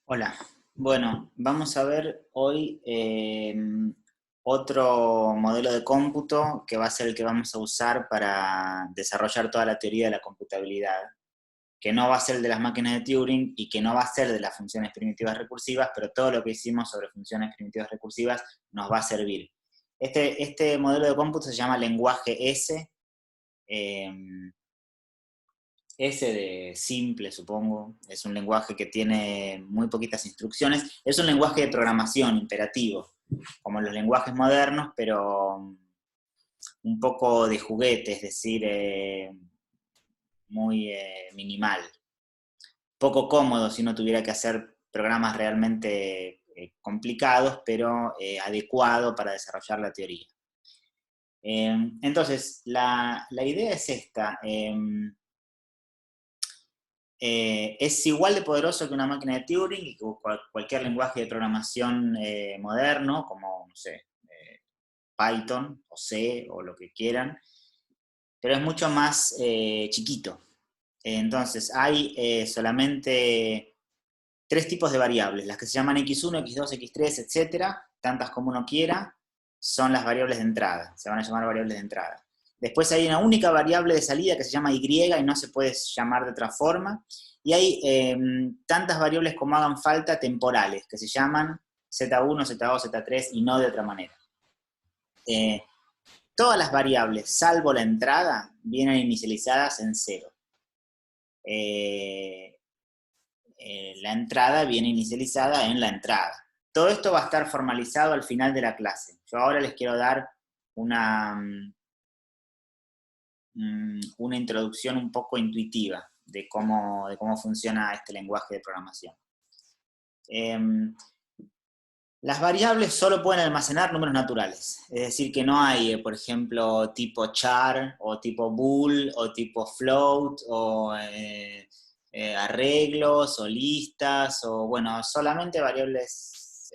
Hola, bueno, vamos a ver hoy otro modelo de cómputo que va a ser el que vamos a usar para desarrollar toda la teoría de la computabilidad, que no va a ser el de las máquinas de Turing y que no va a ser de las funciones primitivas recursivas, pero todo lo que hicimos sobre funciones primitivas recursivas nos va a servir. Este modelo de cómputo se llama lenguaje S, eh, S de simple, supongo. Es un lenguaje que tiene muy poquitas instrucciones. Es un lenguaje de programación imperativo, como los lenguajes modernos, pero un poco de juguete, es decir, muy minimal. Poco cómodo si uno tuviera que hacer programas realmente complicados, pero adecuado para desarrollar la teoría. Entonces, la idea es esta. Es igual de poderoso que una máquina de Turing y que cualquier lenguaje de programación moderno, como, no sé, Python o C o lo que quieran, pero es mucho más chiquito. Entonces, hay solamente tres tipos de variables, las que se llaman x1, x2, x3, etcétera, tantas como uno quiera, son las variables de entrada, se van a llamar variables de entrada. Después hay una única variable de salida que se llama y y no se puede llamar de otra forma. Y hay tantas variables como hagan falta temporales, que se llaman z1, z2, z3 y no de otra manera. Eh, Todas las variables, salvo la entrada, vienen inicializadas en cero. Eh, la entrada viene inicializada en la entrada. Todo esto va a estar formalizado al final de la clase. Yo ahora les quiero dar una, una introducción un poco intuitiva de cómo funciona este lenguaje de programación. Las variables solo pueden almacenar números naturales, es decir, que no hay, por ejemplo, tipo char, o tipo bool, o tipo float, o arreglos, o listas, o bueno, solamente variables,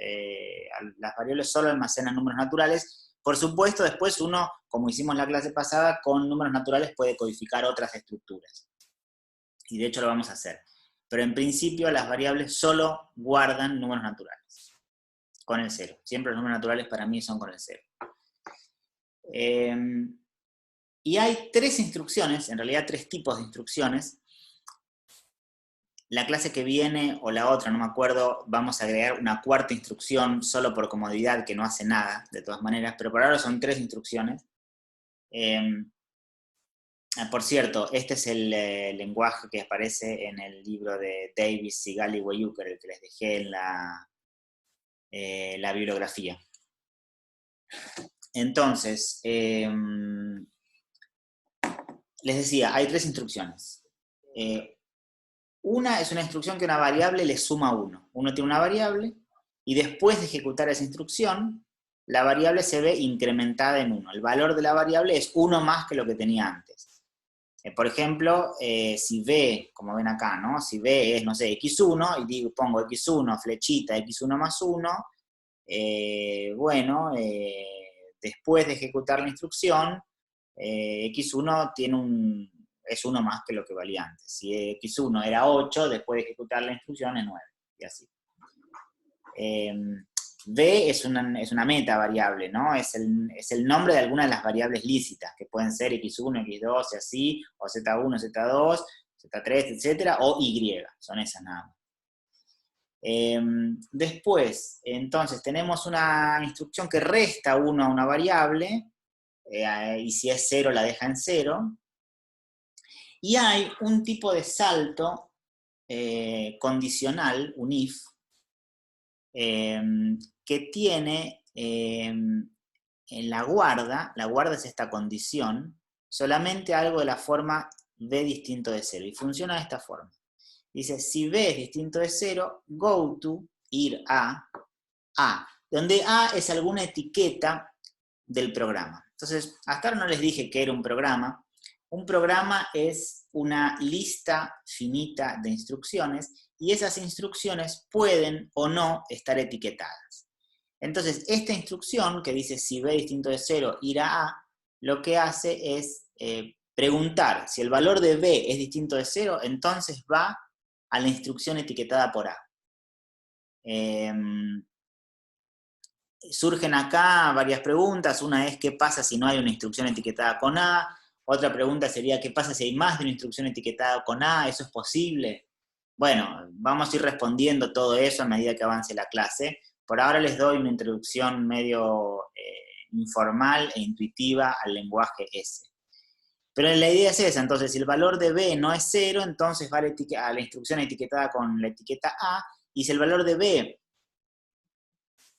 las variables solo almacenan números naturales. Por supuesto, después uno, como hicimos en la clase pasada, con números naturales puede codificar otras estructuras. Y de hecho lo vamos a hacer. Pero en principio las variables solo guardan números naturales con el cero. Siempre los números naturales para mí son con el cero. Y hay tres instrucciones, en realidad tres tipos de instrucciones. La clase que viene, o la otra, no me acuerdo, vamos a agregar una cuarta instrucción solo por comodidad, que no hace nada, de todas maneras, pero por ahora son tres instrucciones. Por cierto, este es el lenguaje que aparece en el libro de Davis, Sigal y Weyuker, el que les dejé en la bibliografía. Entonces, les decía, hay tres instrucciones. Una es una instrucción que una variable le suma 1. Uno tiene una variable y después de ejecutar esa instrucción, la variable se ve incrementada en 1. El valor de la variable es 1 más que lo que tenía antes. Por ejemplo, si b, como ven acá, ¿no? Si b es, no sé, x1, y digo, pongo x1, flechita, x1 más 1, bueno, después de ejecutar la instrucción, x1 es 1 más que lo que valía antes. Si x1 era 8, después de ejecutar la instrucción es 9, y así. B es una meta variable, ¿no? Es el nombre de alguna de las variables lícitas, que pueden ser x1, x2, y así, o z1, z2, z3, etcétera, o y, son esas nada más. Después, entonces, tenemos una instrucción que resta 1 a una variable, y si es 0 la deja en 0, y hay un tipo de salto condicional, un if, que tiene en la guarda es esta condición, solamente algo de la forma b distinto de 0, y funciona de esta forma. Dice, si b es distinto de 0, go to, ir a, donde a es alguna etiqueta del programa. Entonces, hasta ahora no les dije que era un programa. Un programa es una lista finita de instrucciones y esas instrucciones pueden o no estar etiquetadas. Entonces, esta instrucción que dice si b distinto de 0, ir a, lo que hace es preguntar si el valor de b es distinto de 0, entonces va a la instrucción etiquetada por a. Surgen acá varias preguntas. Una es, ¿qué pasa si no hay una instrucción etiquetada con A? Otra pregunta sería, ¿qué pasa si hay más de una instrucción etiquetada con A? ¿Eso es posible? Bueno, vamos a ir respondiendo todo eso a medida que avance la clase. Por ahora les doy una introducción medio informal e intuitiva al lenguaje S. Pero la idea es esa, entonces si el valor de B no es 0, entonces va a la instrucción etiquetada con la etiqueta A, y si el valor de B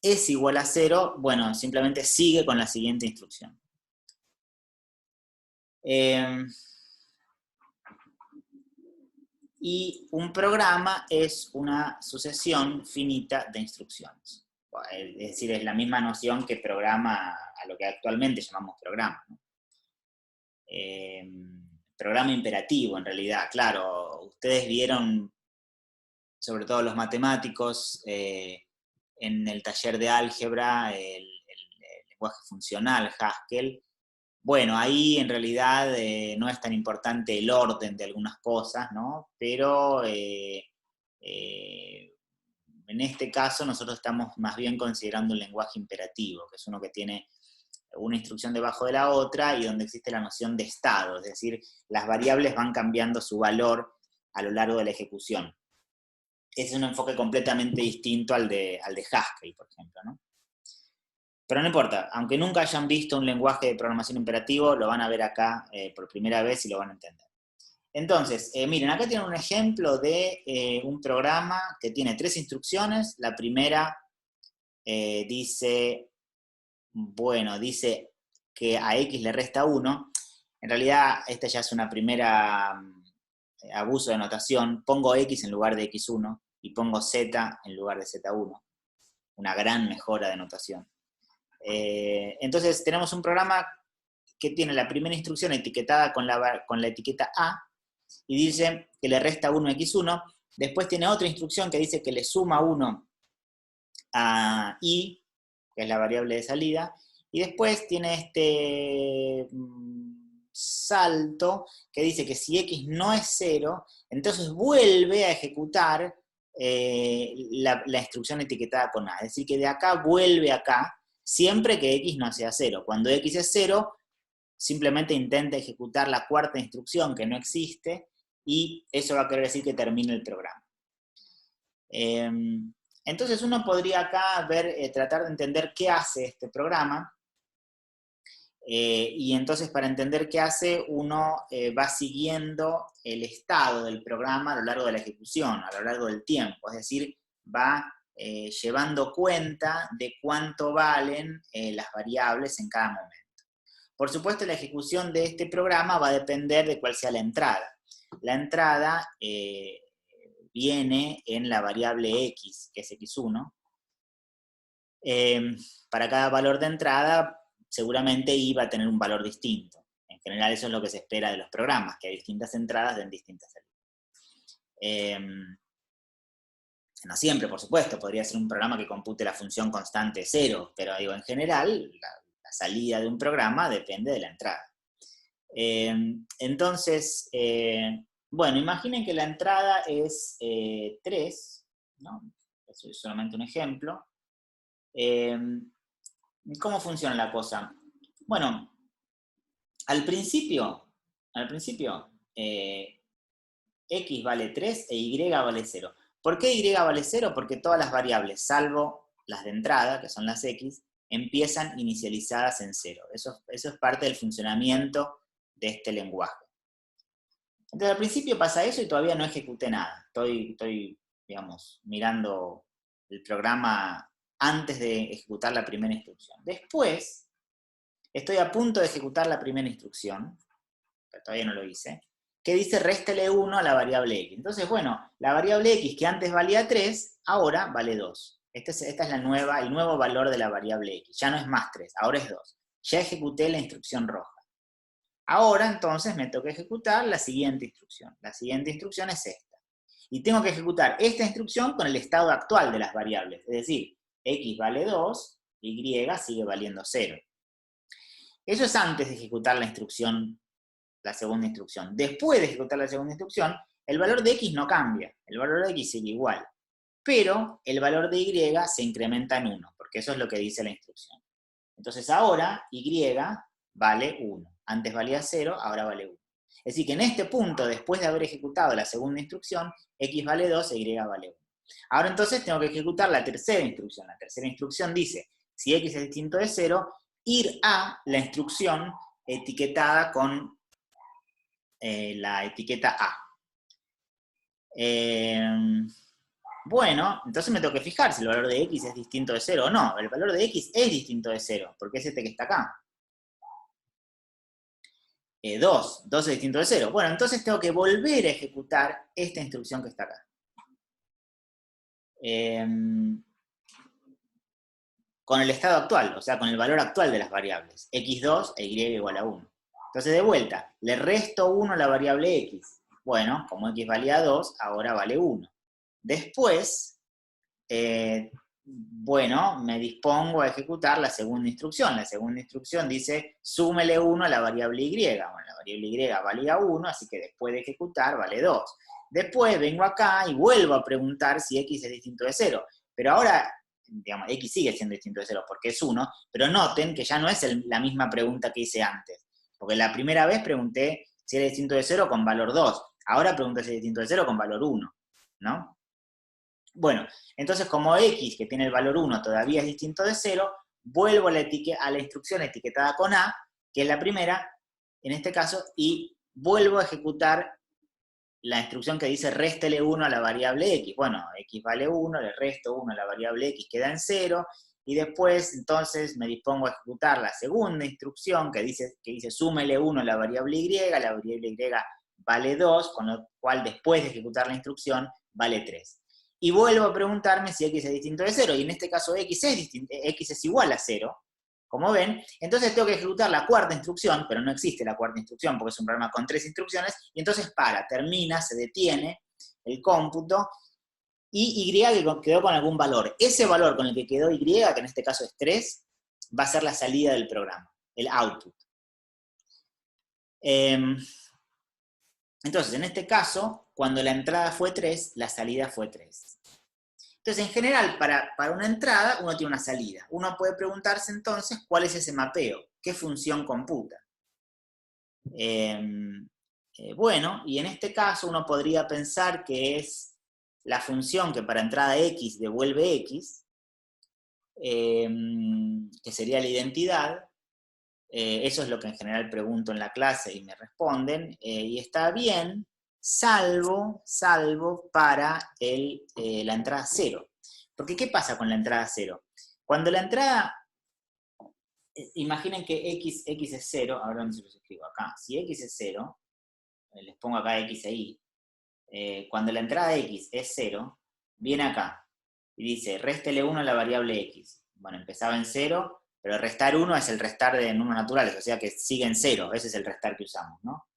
es igual a 0, bueno, simplemente sigue con la siguiente instrucción. Y un programa es una sucesión finita de instrucciones. Es decir, es la misma noción que programa a lo que actualmente llamamos programa, ¿no? Programa imperativo, en realidad, claro. Ustedes vieron, sobre todo los matemáticos, en el taller de álgebra, el lenguaje funcional, Haskell. Bueno, ahí en realidad no es tan importante el orden de algunas cosas, ¿no? Pero en este caso nosotros estamos más bien considerando un lenguaje imperativo, que es uno que tiene una instrucción debajo de la otra y donde existe la noción de estado, es decir, las variables van cambiando su valor a lo largo de la ejecución. Ese es un enfoque completamente distinto al de Haskell, por ejemplo, ¿no? Pero no importa, aunque nunca hayan visto un lenguaje de programación imperativo, lo van a ver acá por primera vez y lo van a entender. Entonces, miren, acá tienen un ejemplo de un programa que tiene 3 instrucciones. La primera dice, bueno, dice que a X le resta 1. En realidad, esta ya es una primera abuso de notación. Pongo X en lugar de X1 y pongo Z en lugar de Z1. Una gran mejora de notación. Entonces tenemos un programa que tiene la primera instrucción etiquetada con la etiqueta A y dice que le resta 1 a X1. Después tiene otra instrucción que dice que le suma 1 a Y, que es la variable de salida. Y después tiene este salto que dice que si X no es 0, entonces vuelve a ejecutar la instrucción etiquetada con A. Es decir, que de acá vuelve acá, siempre que X no sea 0. Cuando X es 0, simplemente intenta ejecutar la cuarta instrucción que no existe, y eso va a querer decir que termine el programa. Entonces uno podría acá ver, tratar de entender qué hace este programa, y entonces para entender qué hace, uno va siguiendo el estado del programa a lo largo de la ejecución, a lo largo del tiempo, es decir, va llevando cuenta de cuánto valen las variables en cada momento. Por supuesto, la ejecución de este programa va a depender de cuál sea la entrada. La entrada viene en la variable X, que es X1. Para cada valor de entrada, seguramente Y va a tener un valor distinto. En general eso es lo que se espera de los programas, que hay distintas entradas den distintas salidas. No siempre, por supuesto, podría ser un programa que compute la función constante 0, pero digo, en general, la salida de un programa depende de la entrada. Entonces, bueno, imaginen que la entrada es 3, ¿no? Eso es solamente un ejemplo. ¿Cómo funciona la cosa? Bueno, al principio X vale 3 e Y vale 0. ¿Por qué Y vale 0? Porque todas las variables, salvo las de entrada, que son las X, empiezan inicializadas en 0. Eso es parte del funcionamiento de este lenguaje. Entonces al principio pasa eso y todavía no ejecuté nada. Estoy, digamos, mirando el programa antes de ejecutar la primera instrucción. Después, estoy a punto de ejecutar la primera instrucción, pero todavía no lo hice, que dice réstele 1 a la variable X. Entonces, bueno, la variable X que antes valía 3, ahora vale 2. Esta es el nuevo valor de la variable X. Ya no es más 3, ahora es 2. Ya ejecuté la instrucción roja. Ahora, entonces, me toca ejecutar la siguiente instrucción. La siguiente instrucción es esta. Y tengo que ejecutar esta instrucción con el estado actual de las variables. Es decir, X vale 2, Y sigue valiendo 0. Eso es antes de ejecutar la segunda instrucción. Después de ejecutar la segunda instrucción, el valor de X no cambia. El valor de X sigue igual. pero el valor de y se incrementa en 1, porque eso es lo que dice la instrucción. Entonces ahora y vale 1. Antes valía 0, ahora vale 1. Es decir, que en este punto, después de haber ejecutado la segunda instrucción, x vale 2 e y vale 1. Ahora entonces tengo que ejecutar la tercera instrucción. La tercera instrucción dice, si x es distinto de 0, ir a la instrucción etiquetada con la etiqueta A. Bueno, entonces me tengo que fijar si el valor de x es distinto de 0 o no. El valor de x es distinto de 0, porque es este que está acá. 2 es distinto de 0. Bueno, entonces tengo que volver a ejecutar esta instrucción que está acá. Con el estado actual, o sea, con el valor actual de las variables, x2 e y igual a 1. Entonces, de vuelta, le resto 1 a la variable x. Bueno, como x valía 2, ahora vale 1. Después, bueno, me dispongo a ejecutar la segunda instrucción. La segunda instrucción dice, súmele 1 a la variable y. Bueno, la variable y valía 1, así que después de ejecutar vale 2. Después vengo acá y vuelvo a preguntar si x es distinto de 0. Pero ahora, digamos, x sigue siendo distinto de 0 porque es 1, pero noten que ya no es la misma pregunta que hice antes. Porque la primera vez pregunté si era distinto de 0 con valor 2. Ahora pregunto si es distinto de 0 con valor 1, ¿no? Bueno, entonces como x, que tiene el valor 1, todavía es distinto de 0, vuelvo a la instrucción etiquetada con A, que es la primera, en este caso, y vuelvo a ejecutar la instrucción que dice réstele 1 a la variable x. Bueno, x vale 1, le resto 1 a la variable x, queda en 0, y después, entonces, me dispongo a ejecutar la segunda instrucción que dice súmele 1 a la variable y vale 2, con lo cual, después de ejecutar la instrucción, vale 3. Y vuelvo a preguntarme si x es distinto de 0, y en este caso x es igual a 0, como ven. Entonces tengo que ejecutar la cuarta instrucción, pero no existe la cuarta instrucción porque es un programa con 3 instrucciones, y entonces termina, se detiene el cómputo, y y que quedó con algún valor. Ese valor con el que quedó y, que en este caso es 3, va a ser la salida del programa, el output. Entonces, en este caso, cuando la entrada fue 3, la salida fue 3. Entonces, en general, para una entrada, uno tiene una salida. Uno puede preguntarse, entonces, ¿cuál es ese mapeo? ¿Qué función computa? Bueno, y en este caso uno podría pensar que es la función que para entrada x devuelve x, que sería la identidad. Eso es lo que en general pregunto en la clase y me responden, y está bien, salvo para la entrada 0. Porque ¿qué pasa con la entrada 0? Cuando la entrada, imaginen que x es 0, ahora no se los escribo acá, si x es 0, les pongo acá x e y, cuando la entrada x es 0, viene acá y dice, réstele 1 a la variable x. Bueno, empezaba en 0, pero restar 1 es el restar de números naturales, o sea que sigue en 0, ese es el restar que usamos, ¿no?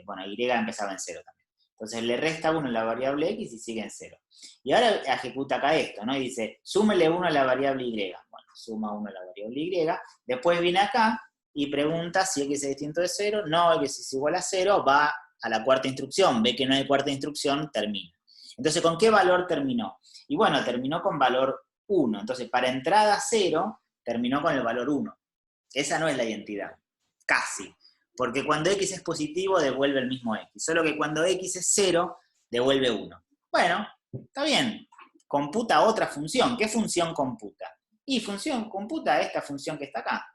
Bueno, y empezaba en 0 también. Entonces le resta 1 a la variable x y sigue en 0. Y ahora ejecuta acá esto, ¿no? Y dice, súmele 1 a la variable y. Bueno, suma 1 a la variable y. Después viene acá y pregunta si x es distinto de 0. No, x es igual a 0, va a la cuarta instrucción, ve que no hay cuarta instrucción, termina. Entonces, ¿con qué valor terminó? Y bueno, terminó con valor 1. Entonces, para entrada 0, terminó con el valor 1. Esa no es la identidad, casi. Porque cuando x es positivo, devuelve el mismo x. Solo que cuando x es 0, devuelve 1. Bueno, está bien. Computa otra función. ¿Qué función computa? Y computa esta función que está acá.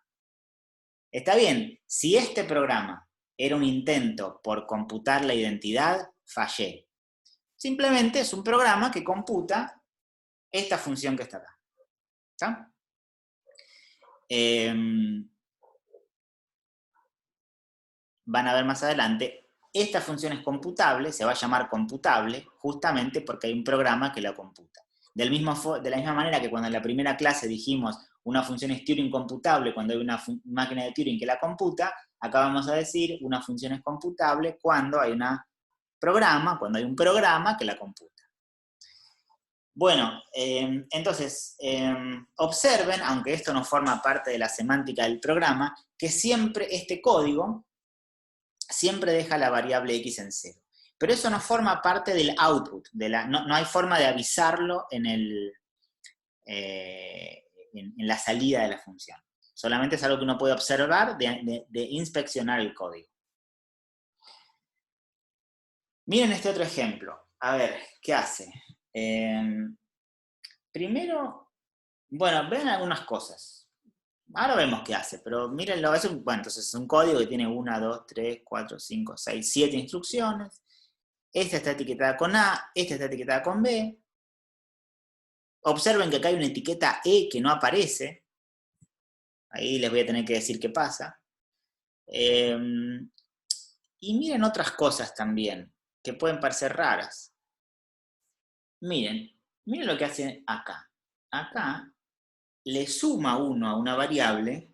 Está bien, si este programa era un intento por computar la identidad, fallé. Simplemente es un programa que computa esta función que está acá. ¿Está? Van a ver más adelante, esta función es computable, se va a llamar computable, justamente porque hay un programa que la computa. De la misma manera que cuando en la primera clase dijimos una función es Turing computable cuando hay una máquina de Turing que la computa, acá vamos a decir una función es computable cuando hay un programa que la computa. Bueno, entonces, observen, aunque esto no forma parte de la semántica del programa, que siempre este código siempre deja la variable x en 0. pero eso no forma parte del output, no hay forma de avisarlo en la salida de la función. Solamente es algo que uno puede observar de inspeccionar el código. Miren este otro ejemplo. A ver, ¿qué hace? Primero, bueno, vean algunas cosas. Ahora vemos qué hace, pero mírenlo. Bueno, entonces es un código que tiene 1, 2, 3, 4, 5, 6, 7 instrucciones. Esta está etiquetada con A, esta está etiquetada con B. Observen que acá hay una etiqueta E que no aparece. Ahí les voy a tener que decir qué pasa. Y miren otras cosas también, que pueden parecer raras. Miren lo que hace acá. Acá le suma 1 a una variable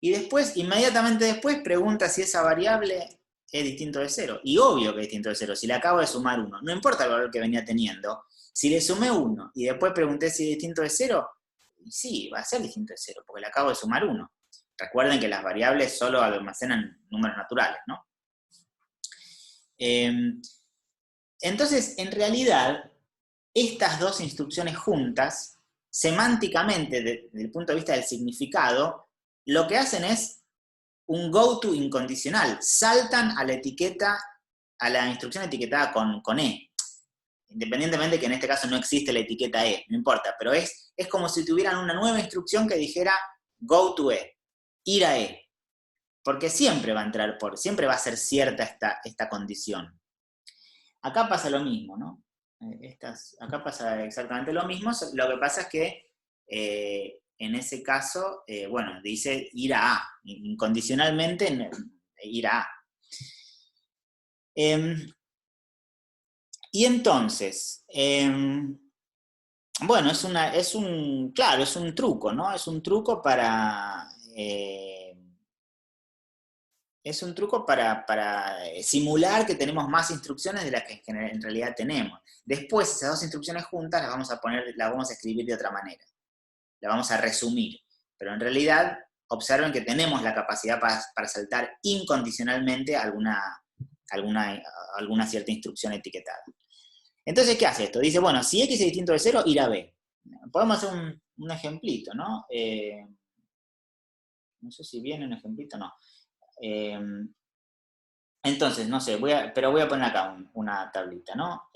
y después, inmediatamente después, pregunta si esa variable es distinto de 0. Y obvio que es distinto de 0, si le acabo de sumar 1. No importa el valor que venía teniendo. Si le sumé 1 y después pregunté si es distinto de 0, sí, va a ser distinto de 0, porque le acabo de sumar 1. Recuerden que las variables solo almacenan números naturales, ¿no? Entonces, en realidad, estas dos instrucciones juntas, semánticamente, desde el punto de vista del significado, lo que hacen es un go-to incondicional. Saltan a la etiqueta, a la instrucción etiquetada con E. Independientemente que en este caso no existe la etiqueta E, no importa, pero es como si tuvieran una nueva instrucción que dijera go to E, ir a E. Porque siempre va a entrar siempre va a ser cierta esta condición. Acá pasa lo mismo, ¿no? Acá pasa exactamente lo mismo, lo que pasa es que en ese caso, bueno, dice ir a A, incondicionalmente ir a A. Y entonces, bueno, es un truco, ¿no? Es un truco para simular que tenemos más instrucciones de las que en realidad tenemos. Después, esas dos instrucciones juntas las vamos a escribir de otra manera. La vamos a resumir. Pero en realidad, observen que tenemos la capacidad para saltar incondicionalmente alguna cierta instrucción etiquetada. Entonces, ¿qué hace esto? Dice, bueno, si X es distinto de 0, ir a B. Podemos hacer un ejemplito, ¿no? No sé si viene un ejemplito, no. Entonces, no sé, pero voy a poner acá una tablita, ¿no?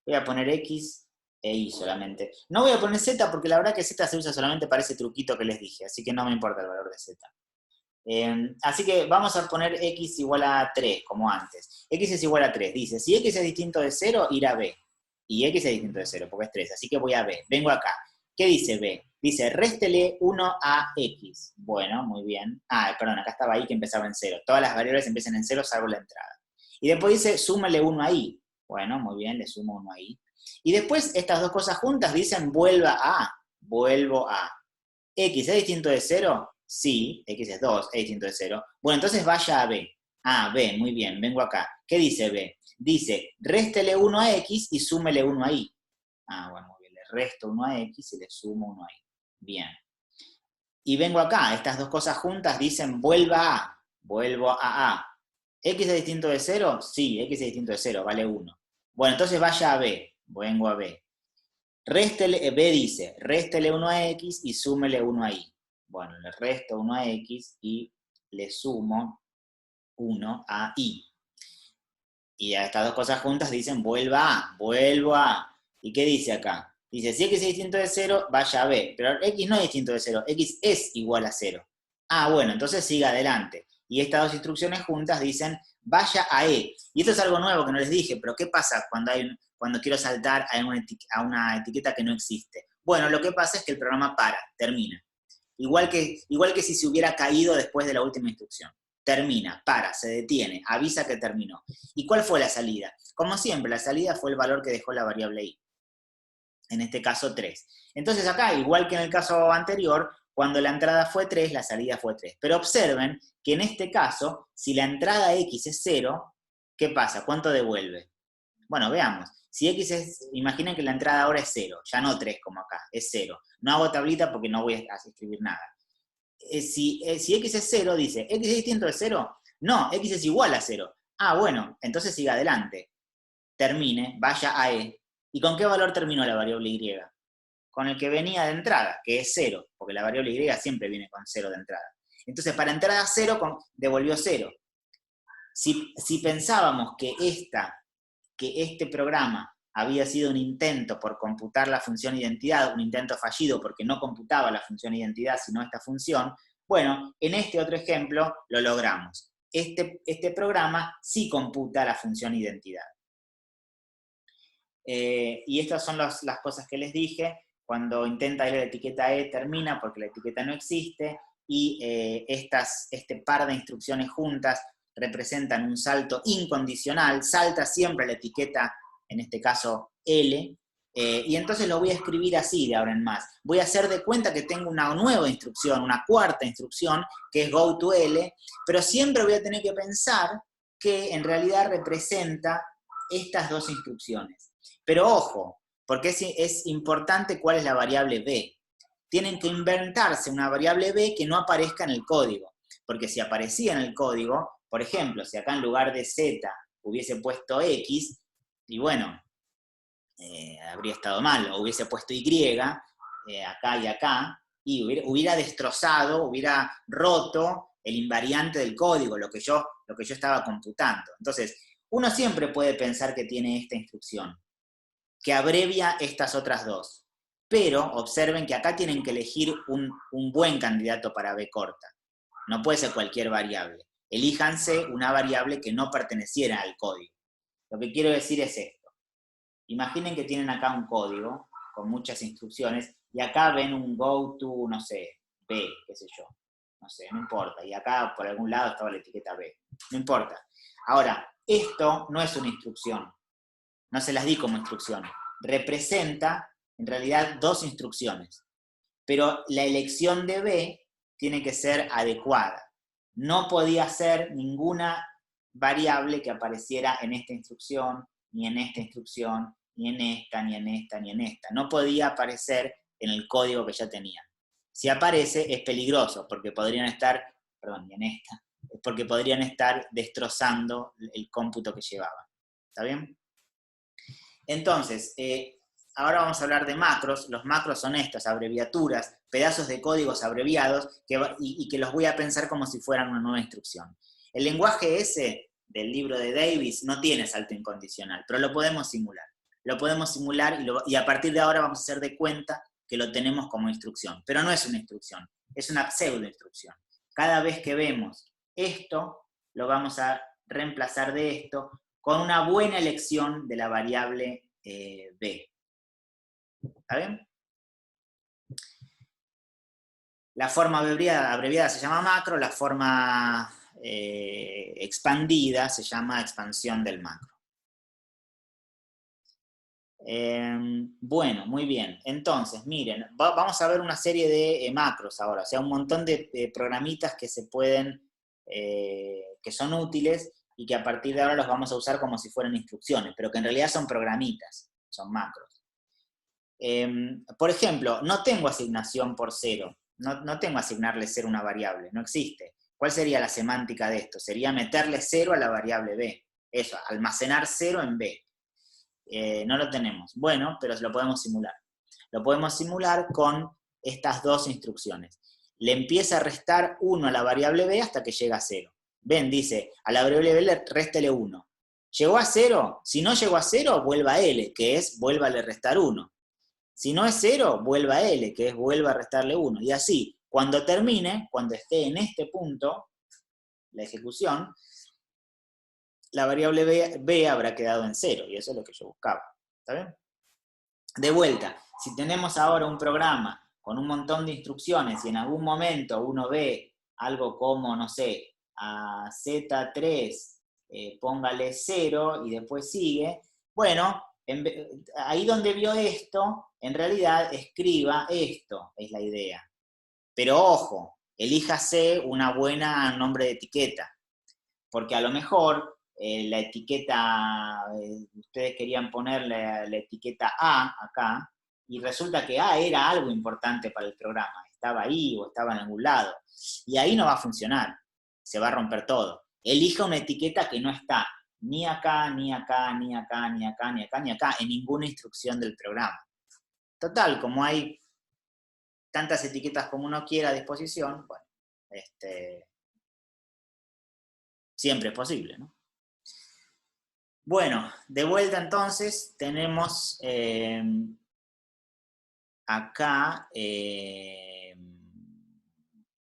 Voy a poner X e Y solamente. No voy a poner Z porque la verdad que Z se usa solamente para ese truquito que les dije, así que no me importa el valor de Z. Así que vamos a poner X igual a 3, como antes. X es igual a 3, dice, si X es distinto de 0, ir a B. Y X es distinto de 0, porque es 3, así que voy a B. Vengo acá. ¿Qué dice B? Dice, réstele 1 a X. Bueno, muy bien. Perdón, acá estaba Y que empezaba en 0. Todas las variables empiezan en 0 salvo la entrada. Y después dice, súmale 1 a Y. Bueno, muy bien, le sumo 1 a Y. Y después estas dos cosas juntas dicen, vuelva a A. Vuelvo a. ¿X es distinto de 0? Sí, X es 2, es distinto de 0. Bueno, entonces vaya a B. B, muy bien, vengo acá. ¿Qué dice B? Dice, réstele 1 a X y súmele 1 a Y. Bueno, muy bien, le resto 1 a X y le sumo 1 a Y. Bien. Y vengo acá, estas dos cosas juntas dicen, vuelvo a A. ¿X es distinto de 0? Sí, X es distinto de 0, vale 1. Bueno, entonces vaya a B, vengo a B. B dice, réstele 1 a X y súmele 1 a Y. Bueno, le resto 1 a X y le sumo 1 a Y. Y a estas dos cosas juntas dicen, vuelvo a. ¿Y qué dice acá? Dice, si X es distinto de 0, vaya a B. Pero X no es distinto de 0, X es igual a 0. Bueno, entonces siga adelante. Y estas dos instrucciones juntas dicen, vaya a E. Y esto es algo nuevo que no les dije, pero ¿qué pasa cuando quiero saltar a una etiqueta que no existe? Bueno, lo que pasa es que el programa termina. Igual que si se hubiera caído después de la última instrucción. Termina, se detiene, avisa que terminó. ¿Y cuál fue la salida? Como siempre, la salida fue el valor que dejó la variable Y. En este caso, 3. Entonces acá, igual que en el caso anterior, cuando la entrada fue 3, la salida fue 3. Pero observen que en este caso, si la entrada X es 0, ¿qué pasa? ¿Cuánto devuelve? Bueno, veamos. Si X imaginen que la entrada ahora es 0, ya no 3 como acá, es 0. No hago tablita porque no voy a escribir nada. Si X es 0, dice, ¿X es distinto de 0? No, X es igual a 0. Ah, bueno, entonces siga adelante. Termine, vaya a E. ¿Y con qué valor terminó la variable Y? Con el que venía de entrada, que es 0, porque la variable Y siempre viene con 0 de entrada. Entonces, para entrar a 0, devolvió 0. Si pensábamos que este programa había sido un intento por computar la función identidad, un intento fallido porque no computaba la función identidad, sino esta función, bueno, en este otro ejemplo lo logramos. Este programa sí computa la función identidad. Y estas son las cosas que les dije. Cuando intenta ir a la etiqueta E, termina porque la etiqueta no existe, y este par de instrucciones juntas representan un salto incondicional, salta siempre la etiqueta, en este caso L, y entonces lo voy a escribir así de ahora en más. Voy a hacer de cuenta que tengo una nueva instrucción, una cuarta instrucción, que es go to L, pero siempre voy a tener que pensar que en realidad representa estas dos instrucciones. Pero ojo, porque es importante cuál es la variable b. Tienen que inventarse una variable b que no aparezca en el código, porque si aparecía en el código, por ejemplo, si acá en lugar de z hubiese puesto x, y bueno, habría estado mal, o hubiese puesto y, acá y acá, y hubiera destrozado, hubiera roto el invariante del código, lo que yo estaba computando. Entonces, uno siempre puede pensar que tiene esta instrucción, que abrevia estas otras dos. Pero observen que acá tienen que elegir un buen candidato para b corta. No puede ser cualquier variable. Elíjanse una variable que no perteneciera al código. Lo que quiero decir es esto. Imaginen que tienen acá un código con muchas instrucciones y acá ven un go to, no sé, b, qué sé yo. No sé, no importa. Y acá por algún lado estaba la etiqueta b. No importa. Ahora, esto no es una instrucción. No se las di como instrucción. Representa, en realidad, dos instrucciones. Pero la elección de B tiene que ser adecuada. No podía ser ninguna variable que apareciera en esta instrucción, ni en esta instrucción, ni en esta, ni en esta, ni en esta. No podía aparecer en el código que ya tenía. Si aparece, es peligroso, porque podrían estar, perdón, ni en esta, porque podrían estar destrozando el cómputo que llevaban. ¿Está bien? Entonces, ahora vamos a hablar de macros. Los macros son estas, abreviaturas, pedazos de códigos abreviados y que los voy a pensar como si fueran una nueva instrucción. El lenguaje ese del libro de Davis no tiene salto incondicional, pero lo podemos simular. Lo podemos simular y a partir de ahora vamos a hacer de cuenta que lo tenemos como instrucción. Pero no es una instrucción, es una pseudo instrucción. Cada vez que vemos esto, lo vamos a reemplazar de esto con una buena elección de la variable b. ¿Está bien? La forma abreviada se llama macro, la forma expandida se llama expansión del macro. Bueno, muy bien. Entonces, miren, vamos a ver una serie de macros ahora, o sea, un montón de programitas que se pueden, que son útiles y que a partir de ahora los vamos a usar como si fueran instrucciones, pero que en realidad son programitas, son macros. Por ejemplo, no tengo asignación por 0, no tengo asignarle 0 a una variable, no existe. ¿Cuál sería la semántica de esto? Sería meterle 0 a la variable b. Eso, almacenar 0 en b. No lo tenemos. Bueno, pero lo podemos simular. Lo podemos simular con estas dos instrucciones. Le empieza a restar 1 a la variable b hasta que llega a 0. Ven, dice, a la variable b réstele 1. ¿Llegó a 0? Si no llegó a 0, vuelva a L, que es vuélvale a restar 1. Si no es 0, vuelva a L, que es vuelva a restarle 1. Y así, cuando termine, cuando esté en este punto, la ejecución, la variable b habrá quedado en 0, y eso es lo que yo buscaba. ¿Está bien? De vuelta, si tenemos ahora un programa con un montón de instrucciones y en algún momento uno ve algo como, no sé, a Z3, póngale 0 y después sigue, bueno, ahí donde vio esto, en realidad escriba esto, es la idea. Pero ojo, elíjase una buena nombre de etiqueta, porque a lo mejor la etiqueta, ustedes querían ponerle la etiqueta A acá, y resulta que A era algo importante para el programa, estaba ahí o estaba en algún lado, y ahí no va a funcionar, se va a romper todo. elija una etiqueta que no está ni acá, ni acá, ni acá, ni acá, ni acá, ni acá, en ninguna instrucción del programa. Total, como hay tantas etiquetas como uno quiera a disposición, bueno, siempre es posible, ¿no? Bueno, de vuelta entonces, tenemos acá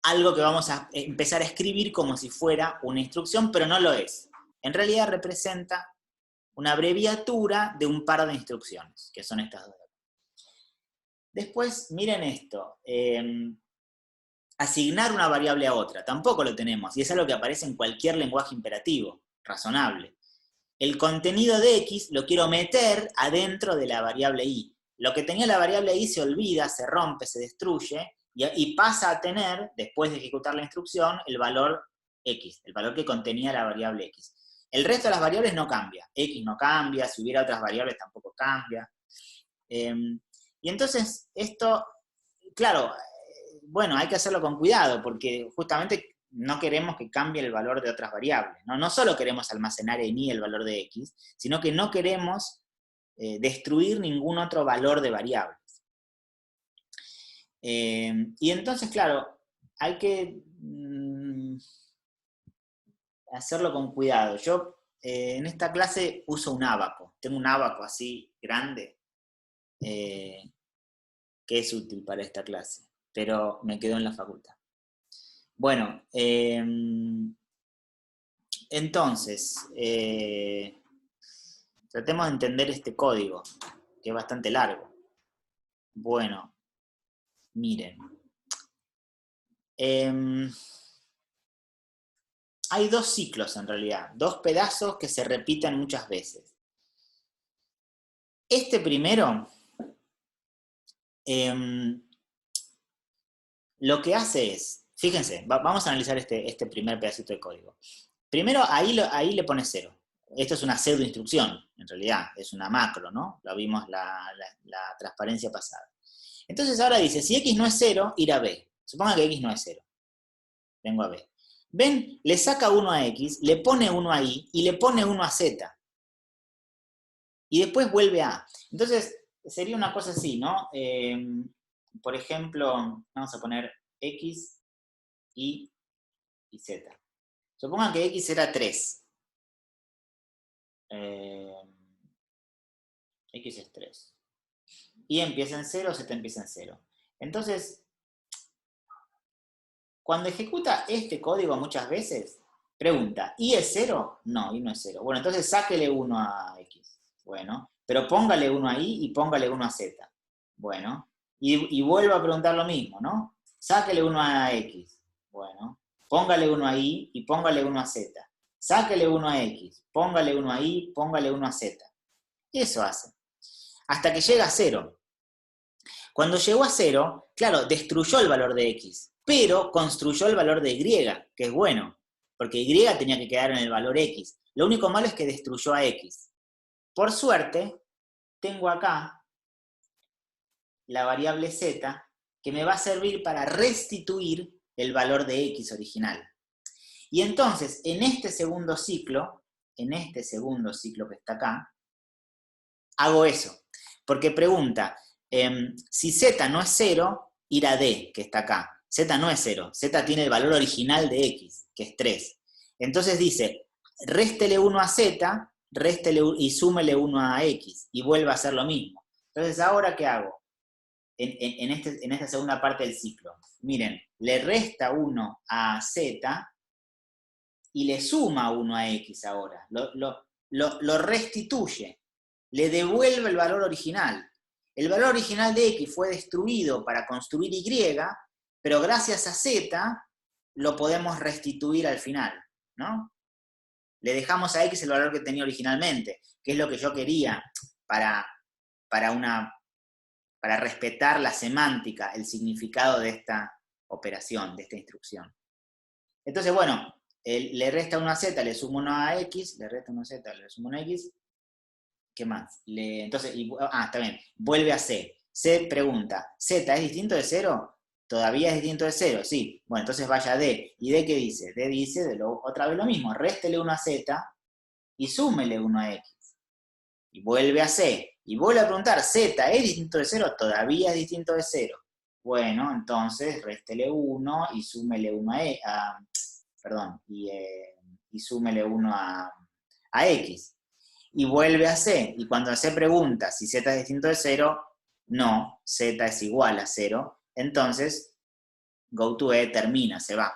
algo que vamos a empezar a escribir como si fuera una instrucción, pero no lo es. En realidad representa una abreviatura de un par de instrucciones, que son estas dos. Después, miren esto. Asignar una variable a otra, tampoco lo tenemos, y es algo que aparece en cualquier lenguaje imperativo, razonable. El contenido de X lo quiero meter adentro de la variable Y. Lo que tenía la variable Y se olvida, se rompe, se destruye, y pasa a tener, después de ejecutar la instrucción, el valor X, el valor que contenía la variable X. El resto de las variables no cambia. X no cambia, si hubiera otras variables tampoco cambia. Y entonces, esto, claro, bueno, hay que hacerlo con cuidado, porque justamente no queremos que cambie el valor de otras variables, ¿no? No solo queremos almacenar en Y el valor de X, sino que no queremos destruir ningún otro valor de variables. Y entonces, claro, hay que hacerlo con cuidado. Yo en esta clase uso un ábaco, tengo un ábaco así grande, que es útil para esta clase, pero me quedó en la facultad. Bueno, entonces, tratemos de entender este código, que es bastante largo. Bueno, miren. Hay dos ciclos en realidad, dos pedazos que se repiten muchas veces. Este primero, lo que hace es, fíjense, vamos a analizar este primer pedacito de código. Primero, ahí le pone 0. Esto es una pseudo instrucción, en realidad, es una macro, ¿no? Lo vimos la transparencia pasada. Entonces ahora dice, si X no es 0, ir a B. Suponga que X no es 0. Vengo a B. ¿Ven? Le saca 1 a X, le pone 1 a Y y le pone 1 a Z. Y después vuelve a. Entonces, sería una cosa así, ¿no? Por ejemplo, vamos a poner X, Y y Z. Supongan que X era 3. X es 3. Y empieza en 0, Z empieza en 0. Entonces, cuando ejecuta este código muchas veces, pregunta, ¿Y es 0? No, Y no es 0. Bueno, entonces sáquele 1 a X. Bueno, pero póngale 1 a Y y póngale 1 a Z. Bueno, y vuelvo a preguntar lo mismo, ¿no? Sáquele 1 a X. Bueno, póngale 1 a Y y póngale 1 a Z. Sáquele 1 a X, póngale 1 a Y, póngale 1 a Z. Y eso hace. Hasta que llega a 0. Cuando llegó a 0, claro, destruyó el valor de X, pero construyó el valor de Y, que es bueno, porque Y tenía que quedar en el valor X. Lo único malo es que destruyó a X. Por suerte, tengo acá la variable Z, que me va a servir para restituir el valor de X original. Y entonces, en este segundo ciclo que está acá, hago eso. Porque pregunta, si Z no es 0, ir a D, que está acá. Z no es 0, Z tiene el valor original de X, que es 3. Entonces dice, réstele 1 a Z, réstele y súmele 1 a X, y vuelve a hacer lo mismo. Entonces, ¿ahora qué hago? En esta segunda parte del ciclo. Miren, le resta 1 a Z y le suma 1 a X ahora. Lo restituye. Le devuelve el valor original. El valor original de X fue destruido para construir Y, pero gracias a Z lo podemos restituir al final, ¿no? Le dejamos a X el valor que tenía originalmente, que es lo que yo quería para respetar la semántica, el significado de esta operación, de esta instrucción. Entonces, bueno, le resta 1 a Z, le sumo 1 a X, le resta 1 a Z, le sumo 1 a X. ¿Qué más? Entonces, está bien, vuelve a C. C pregunta, ¿Z es distinto de 0? todavía es distinto de 0, sí. Bueno, entonces vaya a D. ¿Y D qué dice? D dice otra vez lo mismo, réstele 1 a Z y súmele 1 a X. Y vuelve a C. Y vuelve a preguntar, Z es distinto de 0, todavía es distinto de 0. Bueno, entonces réstele 1 y súmele 1 perdón, y súmele 1 a X. Y vuelve a C. Y cuando C pregunta si Z es distinto de 0, no, Z es igual a 0. Entonces, GoToE termina, se va.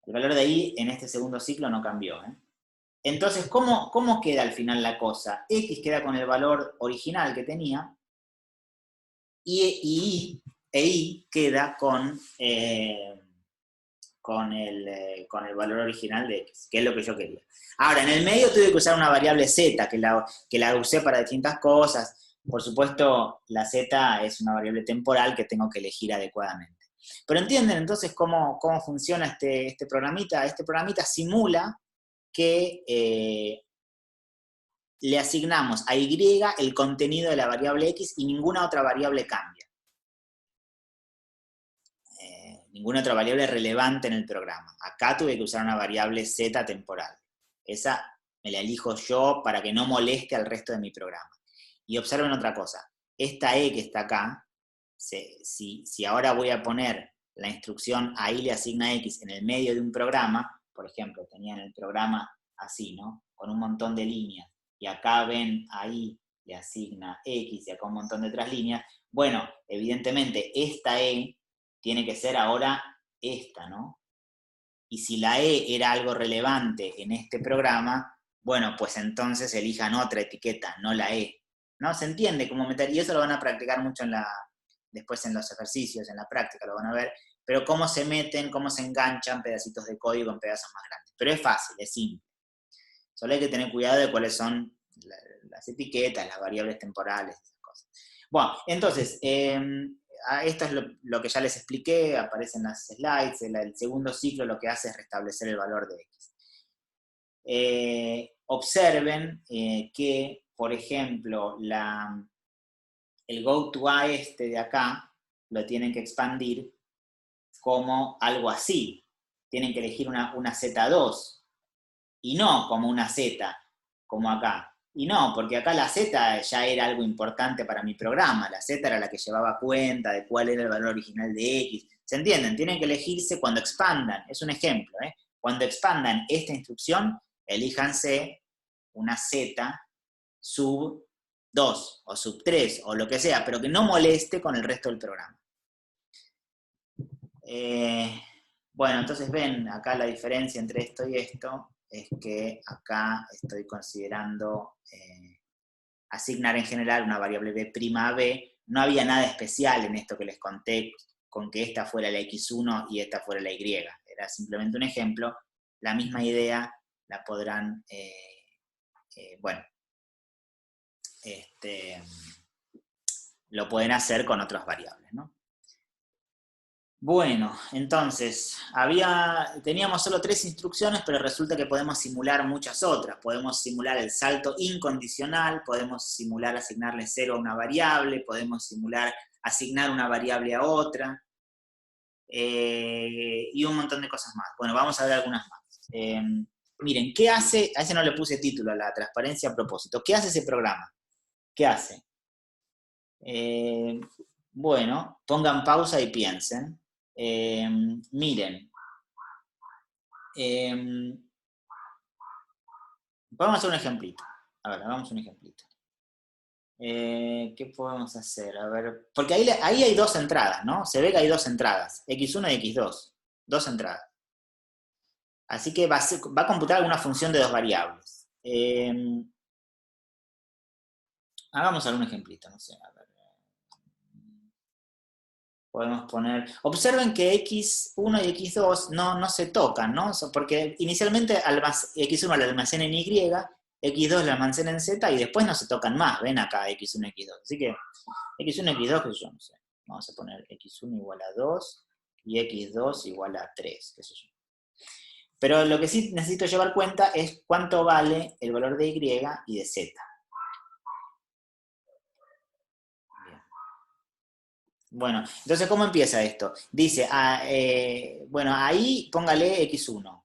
El valor de I en este segundo ciclo no cambió. Entonces, ¿cómo queda al final la cosa? X queda con el valor original que tenía, y I queda con el valor original de X, que es lo que yo quería. Ahora, en el medio tuve que usar una variable Z, que la usé para distintas cosas. Por supuesto, la Z es una variable temporal que tengo que elegir adecuadamente. Pero entienden entonces cómo funciona este programita. Este programita simula que le asignamos a Y el contenido de la variable X y ninguna otra variable cambia. Ninguna otra variable relevante en el programa. Acá tuve que usar una variable Z temporal. Esa me la elijo yo para que no moleste al resto de mi programa. Y observen otra cosa. Esta E que está acá, si ahora voy a poner la instrucción ahí le asigna X en el medio de un programa, por ejemplo, tenían el programa así, ¿no? Con un montón de líneas, y acá ven ahí le asigna X y acá un montón de otras líneas, bueno, evidentemente esta E tiene que ser ahora esta, ¿no? Y si la E era algo relevante en este programa, bueno, pues entonces elijan otra etiqueta, no la E. ¿No? ¿Se entiende cómo meter? Y eso lo van a practicar mucho después en los ejercicios, en la práctica lo van a ver, pero cómo se meten, cómo se enganchan pedacitos de código en pedazos más grandes. Pero es fácil, es simple. Solo hay que tener cuidado de cuáles son las etiquetas, las variables temporales, esas cosas. Bueno, entonces, esto es lo que ya les expliqué, aparece en las slides. El segundo ciclo lo que hace es restablecer el valor de X. Observen que, por ejemplo, el GoToA de acá lo tienen que expandir como algo así. Tienen que elegir una Z2 y no como una Z, como acá. Y no, porque acá la Z ya era algo importante para mi programa. La Z era la que llevaba cuenta de cuál era el valor original de X. ¿Se entienden? Tienen que elegirse cuando expandan. Es un ejemplo. Cuando expandan esta instrucción, elíjanse una Z sub 2 o sub 3 o lo que sea, pero que no moleste con el resto del programa. Bueno, entonces ven acá la diferencia entre esto y esto, es que acá estoy considerando asignar en general una variable b' a b. No había nada especial en esto que les conté, con que esta fuera la x1 y esta fuera la y. Era simplemente un ejemplo. La misma idea la podrán, bueno, lo pueden hacer con otras variables, ¿no? Bueno, entonces, teníamos solo 3 instrucciones, pero resulta que podemos simular muchas otras. Podemos simular el salto incondicional, podemos simular asignarle 0 a una variable, podemos simular asignar una variable a otra, y un montón de cosas más. Bueno, vamos a ver algunas más. Miren, ¿qué hace? A ese no le puse título, a la transparencia a propósito. ¿Qué hace ese programa? ¿Qué hace? Bueno, pongan pausa y piensen. Miren, vamos a hacer un ejemplito. A ver, hagamos un ejemplito. ¿Qué podemos hacer? A ver, porque ahí hay 2 entradas, ¿no? Se ve que hay 2 entradas, X1 y X2, 2 entradas. Así que va a computar alguna función de 2 variables. Hagamos algún ejemplito, no sé, a ver. Podemos poner, observen que X1 y X2 no se tocan, ¿no? Porque inicialmente X1 lo almacena en Y, X2 lo almacena en Z y después no se tocan más, ven acá X1 y X2. Así que X1 y X2, qué sé yo, no sé. Vamos a poner X1 igual a 2 y X2 igual a 3, qué sé yo. Pero lo que sí necesito llevar cuenta es cuánto vale el valor de Y y de Z. Bueno, entonces, ¿cómo empieza esto? Dice, bueno, ahí póngale x1.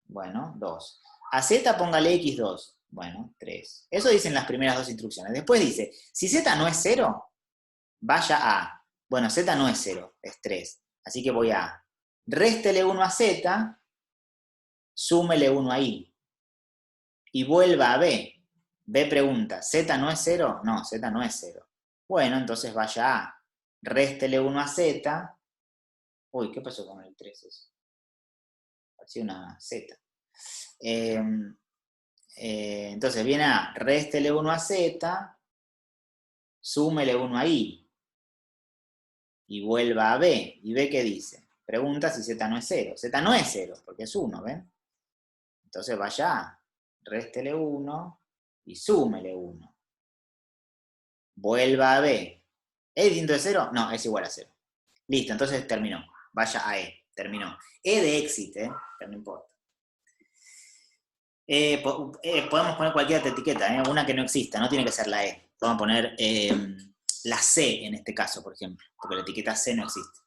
Bueno, 2. A z póngale x2. Bueno, 3. Eso dicen las primeras dos instrucciones. Después dice, si z no es 0, vaya a. Bueno, z no es 0, es 3. Así que voy a A. Réstele 1 a z, súmele 1 a i. Y vuelva a B. B pregunta, ¿z no es 0? No, z no es 0. Bueno, entonces vaya a. Réstele 1 a z. Uy, ¿qué pasó con el 3 eso? Parecía una z. Entonces viene a, réstele 1 a z, súmele 1 a i, y vuelva a b. ¿Y b qué dice? Pregunta si z no es 0. Z no es 0, porque es 1, ¿ven? Entonces vaya a, réstele 1 y súmele 1. Vuelva a b. ¿Es distinto de 0? No, es igual a 0. Listo, entonces terminó. Vaya a e, terminó. E de exit, pero no importa. Podemos poner cualquier otra etiqueta, una que no exista, no tiene que ser la E. Podemos poner la C en este caso, por ejemplo, porque la etiqueta C no existe.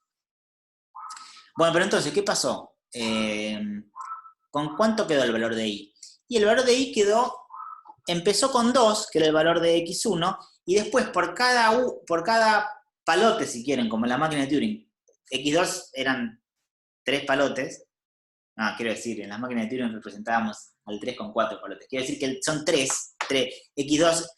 Bueno, pero entonces, ¿qué pasó? ¿Con cuánto quedó el valor de I? Y el valor de I empezó con 2, que era el valor de X1, y después por cada palote, si quieren, como en la máquina de Turing, X2 eran 3 palotes. Quiero decir, en las máquinas de Turing representábamos al 3 con 4 palotes. Quiero decir que son 3, X2,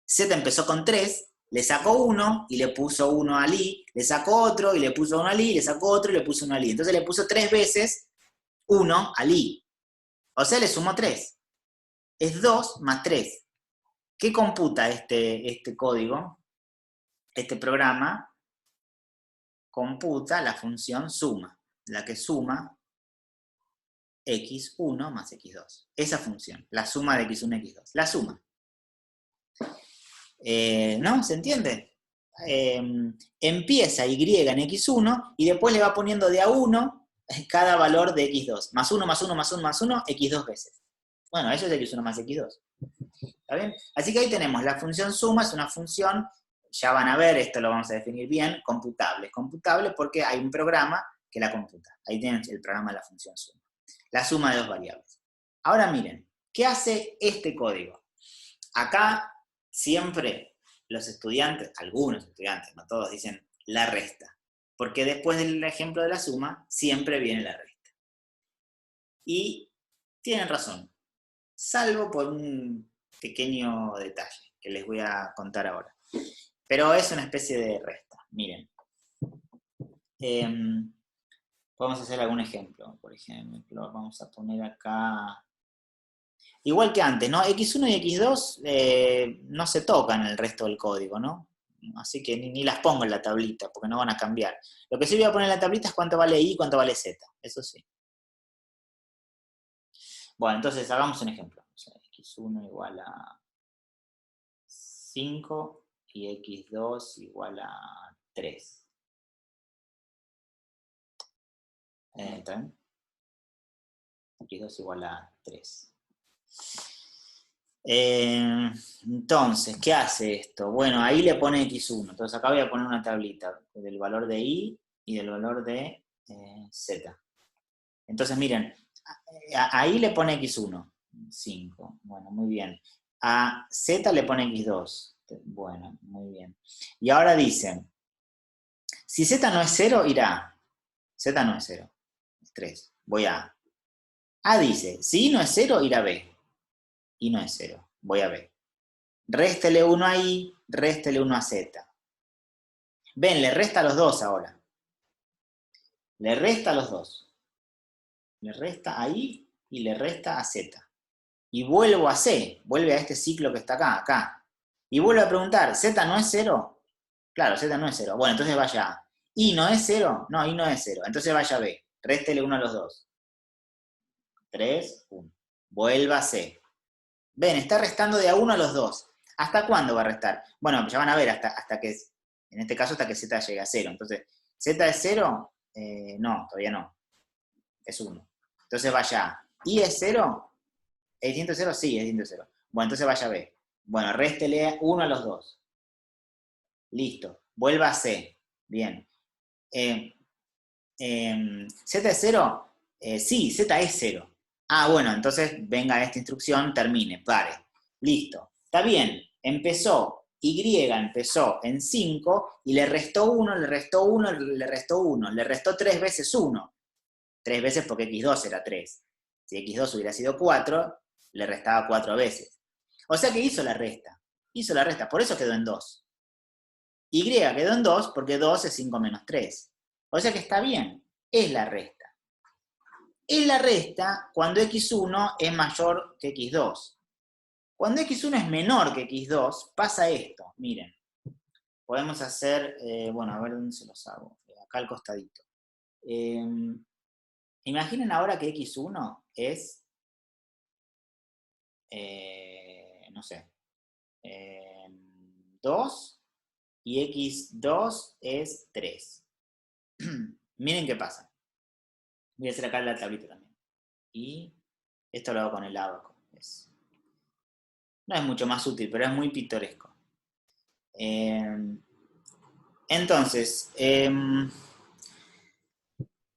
Z empezó con 3, le sacó 1 y le puso 1 al I, le sacó otro y le puso 1 al I, le sacó otro y le puso 1 al I. Entonces le puso 3 veces 1 al I. O sea, le sumó 3. Es 2 más 3. ¿Qué computa este código? Este programa computa la función suma, la que suma x1 más x2. Esa función, la suma de x1 y x2. La suma. ¿No? ¿Se entiende? Empieza y en x1 y después le va poniendo de a 1 cada valor de x2. Más 1, más 1, más 1, más 1, x2 veces. Bueno, eso es x1 más x2. ¿Está bien? Así que ahí tenemos, la función suma es una función, ya van a ver, esto lo vamos a definir bien, computable. Computable porque hay un programa que la computa. Ahí tienen el programa de la función suma. La suma de dos variables. Ahora miren, ¿qué hace este código? Acá siempre los estudiantes, algunos estudiantes, no todos, dicen la resta. Porque después del ejemplo de la suma, siempre viene la resta. Y tienen razón, salvo por un pequeño detalle que les voy a contar ahora. Pero es una especie de resta, miren. Podemos hacer algún ejemplo. Por ejemplo, vamos a poner acá... Igual que antes, ¿no? X1 y X2 no se tocan en el resto del código, ¿no? Así que ni las pongo en la tablita, porque no van a cambiar. Lo que sí voy a poner en la tablita es cuánto vale Y y cuánto vale Z, eso sí. Bueno, entonces hagamos un ejemplo. O sea, X1 igual a 5 y X2 igual a 3. ¿Está bien? X2 igual a 3. Entonces, ¿qué hace esto? Bueno, ahí le pone X1. Entonces acá voy a poner una tablita del valor de Y y del valor de Z. Entonces, miren, ahí le pone X1. 5. Bueno, muy bien. A Z le pone X2. Bueno, muy bien. Y ahora dicen, si Z no es 0, irá. Z no es 0. Es 3. Voy a A dice, si Y no es 0, irá a B. Y no es 0. Voy a B. Réstele 1 a I, réstele 1 a Z. Ven, le resta a los dos ahora. Le resta a los dos. Le resta a I y le resta a Z. Y vuelvo a C, vuelve a este ciclo que está acá. Y vuelvo a preguntar, ¿Z no es 0? Claro, Z no es 0. Bueno, entonces vaya A. ¿I no es 0? No, I no es 0. Entonces vaya a B. Réstele 1 a los dos. 3, 1. Vuelva a C. Ven, está restando de a 1 a los dos. ¿Hasta cuándo va a restar? Bueno, ya van a ver hasta que, en este caso, hasta que Z llegue a 0. Entonces, ¿Z es 0? No, todavía no. Es 1. Entonces vaya A. ¿I es 0? ¿Es distinto de 0? Sí, es distinto de 0. Bueno, entonces vaya B. Bueno, réstele 1 a los dos. Listo. vuelva a C. Bien. ¿Z es 0? Sí, Z es 0. Ah, bueno, entonces venga esta instrucción, termine, pare. Listo. Está bien, empezó, Y empezó en 5 y le restó 1, le restó 1, le restó 1, le restó 3 veces 1. 3 veces porque X2 era 3. Si X2 hubiera sido 4, le restaba 4 veces. O sea que hizo la resta. Hizo la resta, por eso quedó en 2. Y quedó en 2 porque 2 es 5 menos 3. O sea que está bien, es la resta. Es la resta cuando X1 es mayor que X2. Cuando X1 es menor que X2, pasa esto. Miren, podemos hacer, bueno, a ver dónde se los hago. Acá al costadito. Imaginen ahora que X1 es, no sé, 2 y X2 es 3. Miren qué pasa. Voy a hacer acá la tablita también. Y esto lo hago con el abaco. No es mucho más útil, pero es muy pintoresco. Entonces,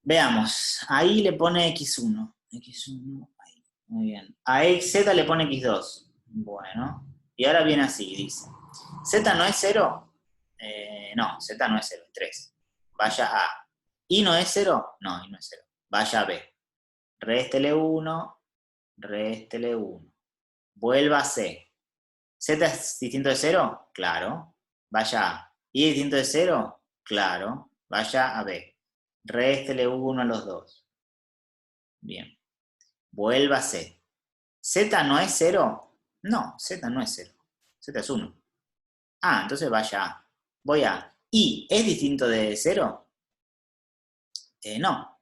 veamos. Ahí le pone X1. X1, ahí. Muy bien. A Z le pone X2. Bueno. Y ahora viene así, dice. ¿Z no es 0? No, Z no es 0, es 3. Vaya a. ¿Y no es 0? No, Y no es 0. Vaya a B. Réstele 1, réstele 1. Vuelva a C. ¿Z es distinto de 0? Claro. Vaya a. ¿Y es distinto de 0? Claro. Vaya a B. Réstele 1 a los dos. Bien. Vuelva a C. ¿Z no es 0? No, Z no es 0. Z es 1. Ah, entonces vaya a. Voy a. ¿Y es distinto de 0? No.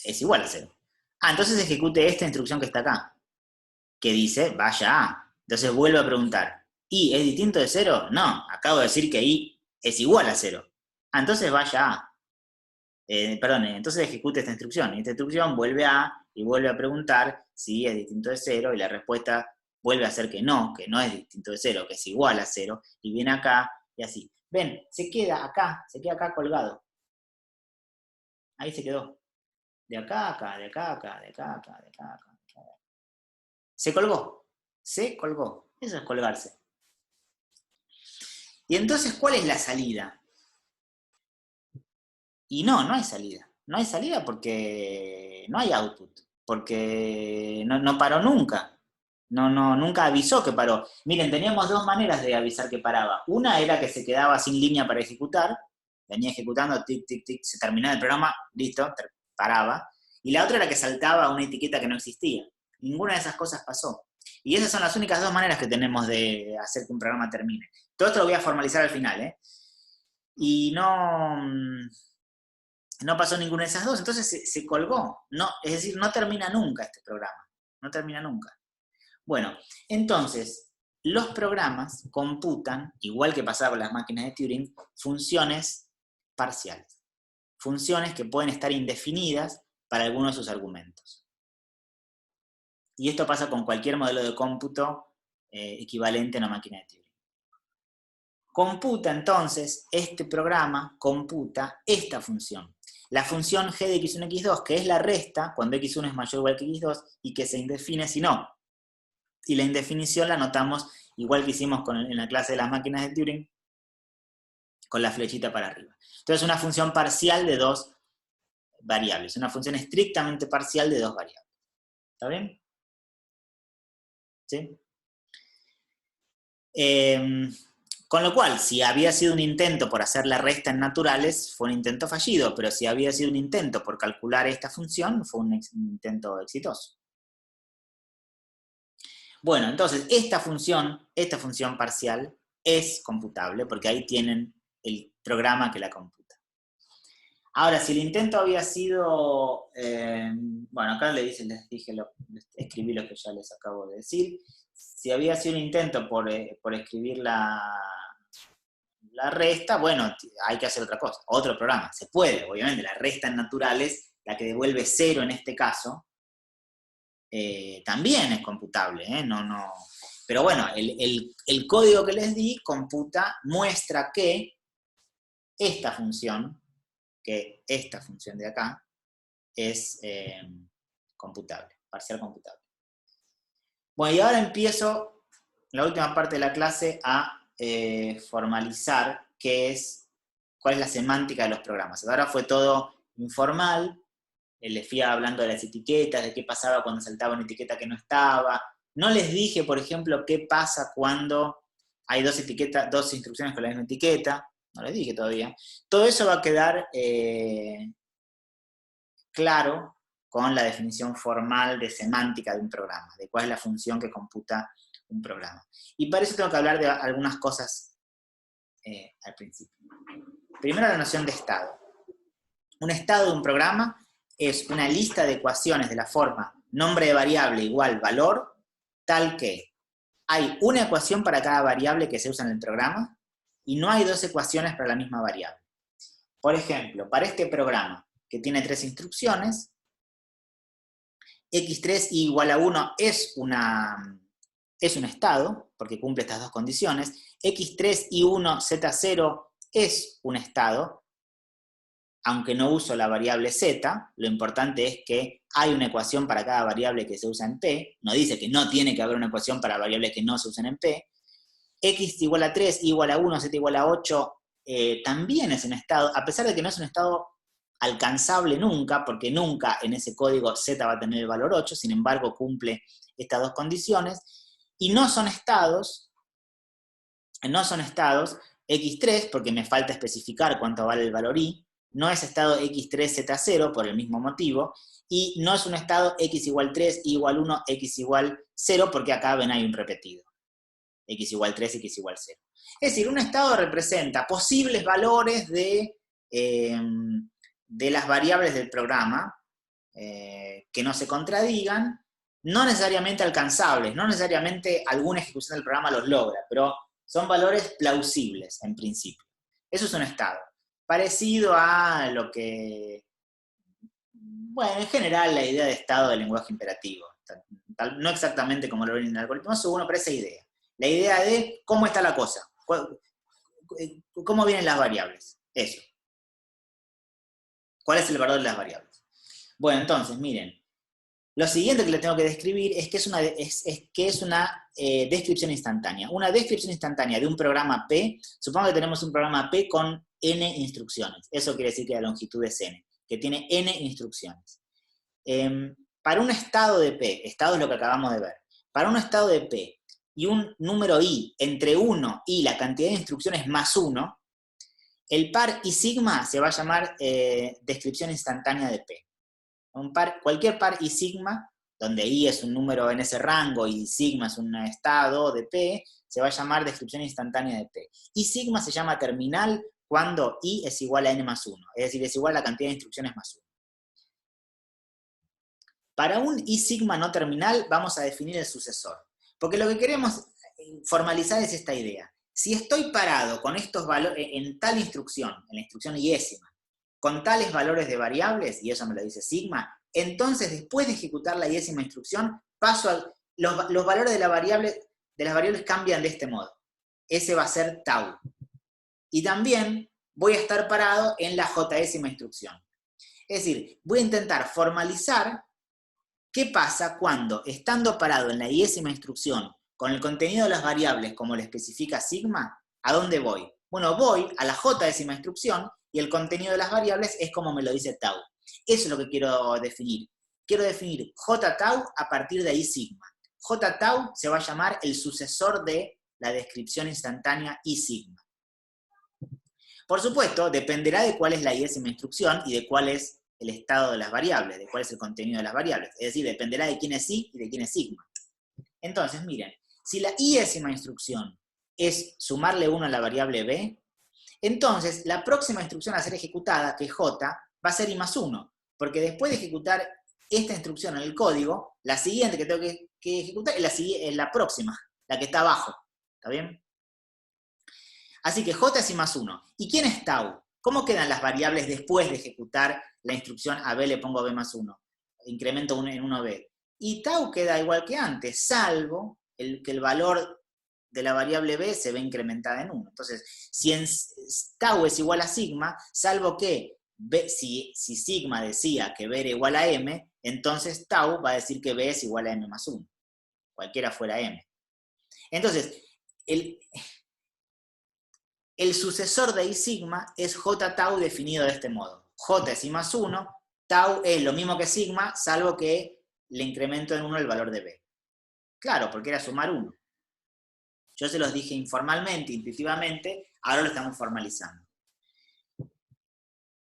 Es igual a 0. Ah, entonces ejecute esta instrucción que está acá. Que dice vaya a. Entonces vuelvo a preguntar. ¿Y es distinto de 0? No. Acabo de decir que Y es igual a 0. Ah, entonces vaya a. Perdón, entonces ejecute esta instrucción. Esta instrucción vuelve a y vuelve a preguntar si es distinto de 0 y la respuesta vuelve a ser que no es distinto de 0, que es igual a 0 y viene acá y así. Ven, se queda acá colgado. Ahí se quedó. De acá a acá, de acá a acá, de acá a acá, de acá a acá. Se colgó. Se colgó. Eso es colgarse. Y entonces, ¿cuál es la salida? Y no hay salida. No hay salida porque no hay output. Porque no paró nunca. Nunca avisó que paró. Miren, teníamos dos maneras de avisar que paraba. Una era que se quedaba sin línea para ejecutar. Venía ejecutando, tic, tic, tic, se terminaba el programa, listo, paraba. Y la otra era que saltaba una etiqueta que no existía. Ninguna de esas cosas pasó. Y esas son las únicas dos maneras que tenemos de hacer que un programa termine. Todo esto lo voy a formalizar al final, ¿eh? Y no pasó ninguna de esas dos, entonces se colgó. No, es decir, no termina nunca este programa. No termina nunca. Bueno, entonces, los programas computan, igual que pasaba con las máquinas de Turing, funciones parciales. Funciones que pueden estar indefinidas para algunos de sus argumentos. Y esto pasa con cualquier modelo de cómputo equivalente a una máquina de Turing. Computa entonces, este programa computa esta función. La función g de x1, x2, que es la resta, cuando x1 es mayor o igual que x2, y que se indefine si no. Y la indefinición la notamos igual que hicimos en la clase de las máquinas de Turing, con la flechita para arriba. Entonces, una función parcial de dos variables, una función estrictamente parcial de dos variables. ¿Está bien? ¿Sí? Con lo cual, si había sido un intento por hacer la resta en naturales, fue un intento fallido, pero si había sido un intento por calcular esta función, fue un intento exitoso. Bueno, entonces, esta función parcial es computable, porque ahí tienen el programa que la computa. Ahora, si el intento había sido, bueno, acá les escribí lo que ya les acabo de decir. Si había sido un intento por escribir la resta, bueno, hay que hacer otra cosa, otro programa. Se puede, obviamente, la resta en naturales, la que devuelve 0 en este caso, también es computable, Pero bueno, el código que les di muestra que esta función, que esta función de acá, es computable, parcial computable. Bueno, y ahora empiezo, en la última parte de la clase, a formalizar cuál es la semántica de los programas. Ahora fue todo informal, les fui hablando de las etiquetas, de qué pasaba cuando saltaba una etiqueta que no estaba. No les dije, por ejemplo, qué pasa cuando hay dos instrucciones con la misma etiqueta. No les dije todavía. Todo eso va a quedar claro con la definición formal de semántica de un programa, de cuál es la función que computa un programa. Y para eso tengo que hablar de algunas cosas al principio. Primero, la noción de estado. Un estado de un programa es una lista de ecuaciones de la forma nombre de variable igual valor, tal que hay una ecuación para cada variable que se usa en el programa y no hay dos ecuaciones para la misma variable. Por ejemplo, para este programa que tiene 3 instrucciones, x3 igual a 1 es un estado, porque cumple estas dos condiciones. x3 y 1 z0 es un estado, aunque no uso la variable z, lo importante es que hay una ecuación para cada variable que se usa en P, no dice que no tiene que haber una ecuación para variables que no se usan en P. X igual a 3, y igual a 1, z igual a 8, también es un estado, a pesar de que no es un estado alcanzable nunca, porque nunca en ese código z va a tener el valor 8, sin embargo cumple estas dos condiciones, y no son estados x3, porque me falta especificar cuánto vale el valor i, no es estado x3, z0 por el mismo motivo, y no es un estado x igual 3, y igual 1, x igual 0, porque acá ven hay un repetido. X igual 3, x igual 0. Es decir, un estado representa posibles valores de las variables del programa que no se contradigan, no necesariamente alcanzables, no necesariamente alguna ejecución del programa los logra, pero son valores plausibles en principio. Eso es un estado. Parecido a lo que, bueno, en general la idea de estado del lenguaje imperativo. No exactamente como lo ven en el algoritmo, uno, pero esa idea. La idea de cómo está la cosa, cómo vienen las variables, eso. ¿Cuál es el valor de las variables? Bueno, entonces, miren, lo siguiente que les tengo que describir es que es una descripción instantánea. Una descripción instantánea de un programa P, supongo que tenemos un programa P con n instrucciones. Eso quiere decir que la longitud es n, que tiene n instrucciones. Para un estado de P, estado es lo que acabamos de ver, para un estado de P y un número i entre 1 y la cantidad de instrucciones más 1, el par i sigma se va a llamar descripción instantánea de P. Cualquier par i sigma, donde i es un número en ese rango y sigma es un estado de P, se va a llamar descripción instantánea de P. I sigma se llama terminal cuando i es igual a n más 1, es decir, es igual a la cantidad de instrucciones más 1. Para un i sigma no terminal vamos a definir el sucesor, porque lo que queremos formalizar es esta idea. Si estoy parado con estos valores en tal instrucción, en la instrucción iésima, con tales valores de variables, y eso me lo dice sigma, entonces después de ejecutar la iésima instrucción, los valores de las variables cambian de este modo. Ese va a ser tau. Y también voy a estar parado en la jésima instrucción. Es decir, voy a intentar formalizar qué pasa cuando, estando parado en la iésima instrucción, con el contenido de las variables como le especifica sigma, ¿a dónde voy? Bueno, voy a la jésima instrucción y el contenido de las variables es como me lo dice tau. Eso es lo que quiero definir. Quiero definir j tau a partir de i sigma. J tau se va a llamar el sucesor de la descripción instantánea i sigma. Por supuesto, dependerá de cuál es la iésima instrucción y de cuál es el estado de las variables, de cuál es el contenido de las variables. Es decir, dependerá de quién es i y de quién es sigma. Entonces, miren, si la iésima instrucción es sumarle 1 a la variable b, entonces la próxima instrucción a ser ejecutada, que es j, va a ser i más 1, porque después de ejecutar esta instrucción en el código, la siguiente que tengo que ejecutar es la próxima, la que está abajo. ¿Está bien? Así que j es i más 1. ¿Y quién es tau? ¿Cómo quedan las variables después de ejecutar la instrucción a b le pongo b más 1? Incremento en 1b. Y tau queda igual que antes, salvo que el valor de la variable b se ve incrementada en 1. Entonces, si en tau es igual a sigma, salvo que si sigma decía que b era igual a m, entonces tau va a decir que b es igual a m más 1, cualquiera fuera m. Entonces, el sucesor de I sigma es J tau definido de este modo. J es I más 1, tau es lo mismo que sigma, salvo que le incremento en 1 el valor de B. Claro, porque era sumar 1. Yo se los dije informalmente, intuitivamente, ahora lo estamos formalizando.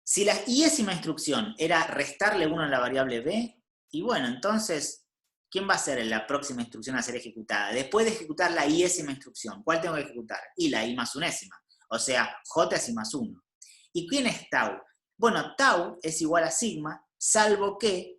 Si la iésima instrucción era restarle 1 a la variable B, y bueno, entonces, ¿quién va a ser la próxima instrucción a ser ejecutada? Después de ejecutar la iésima instrucción, ¿cuál tengo que ejecutar? Y la I más unésima. O sea, J es I más 1. ¿Y quién es tau? Bueno, tau es igual a sigma, salvo que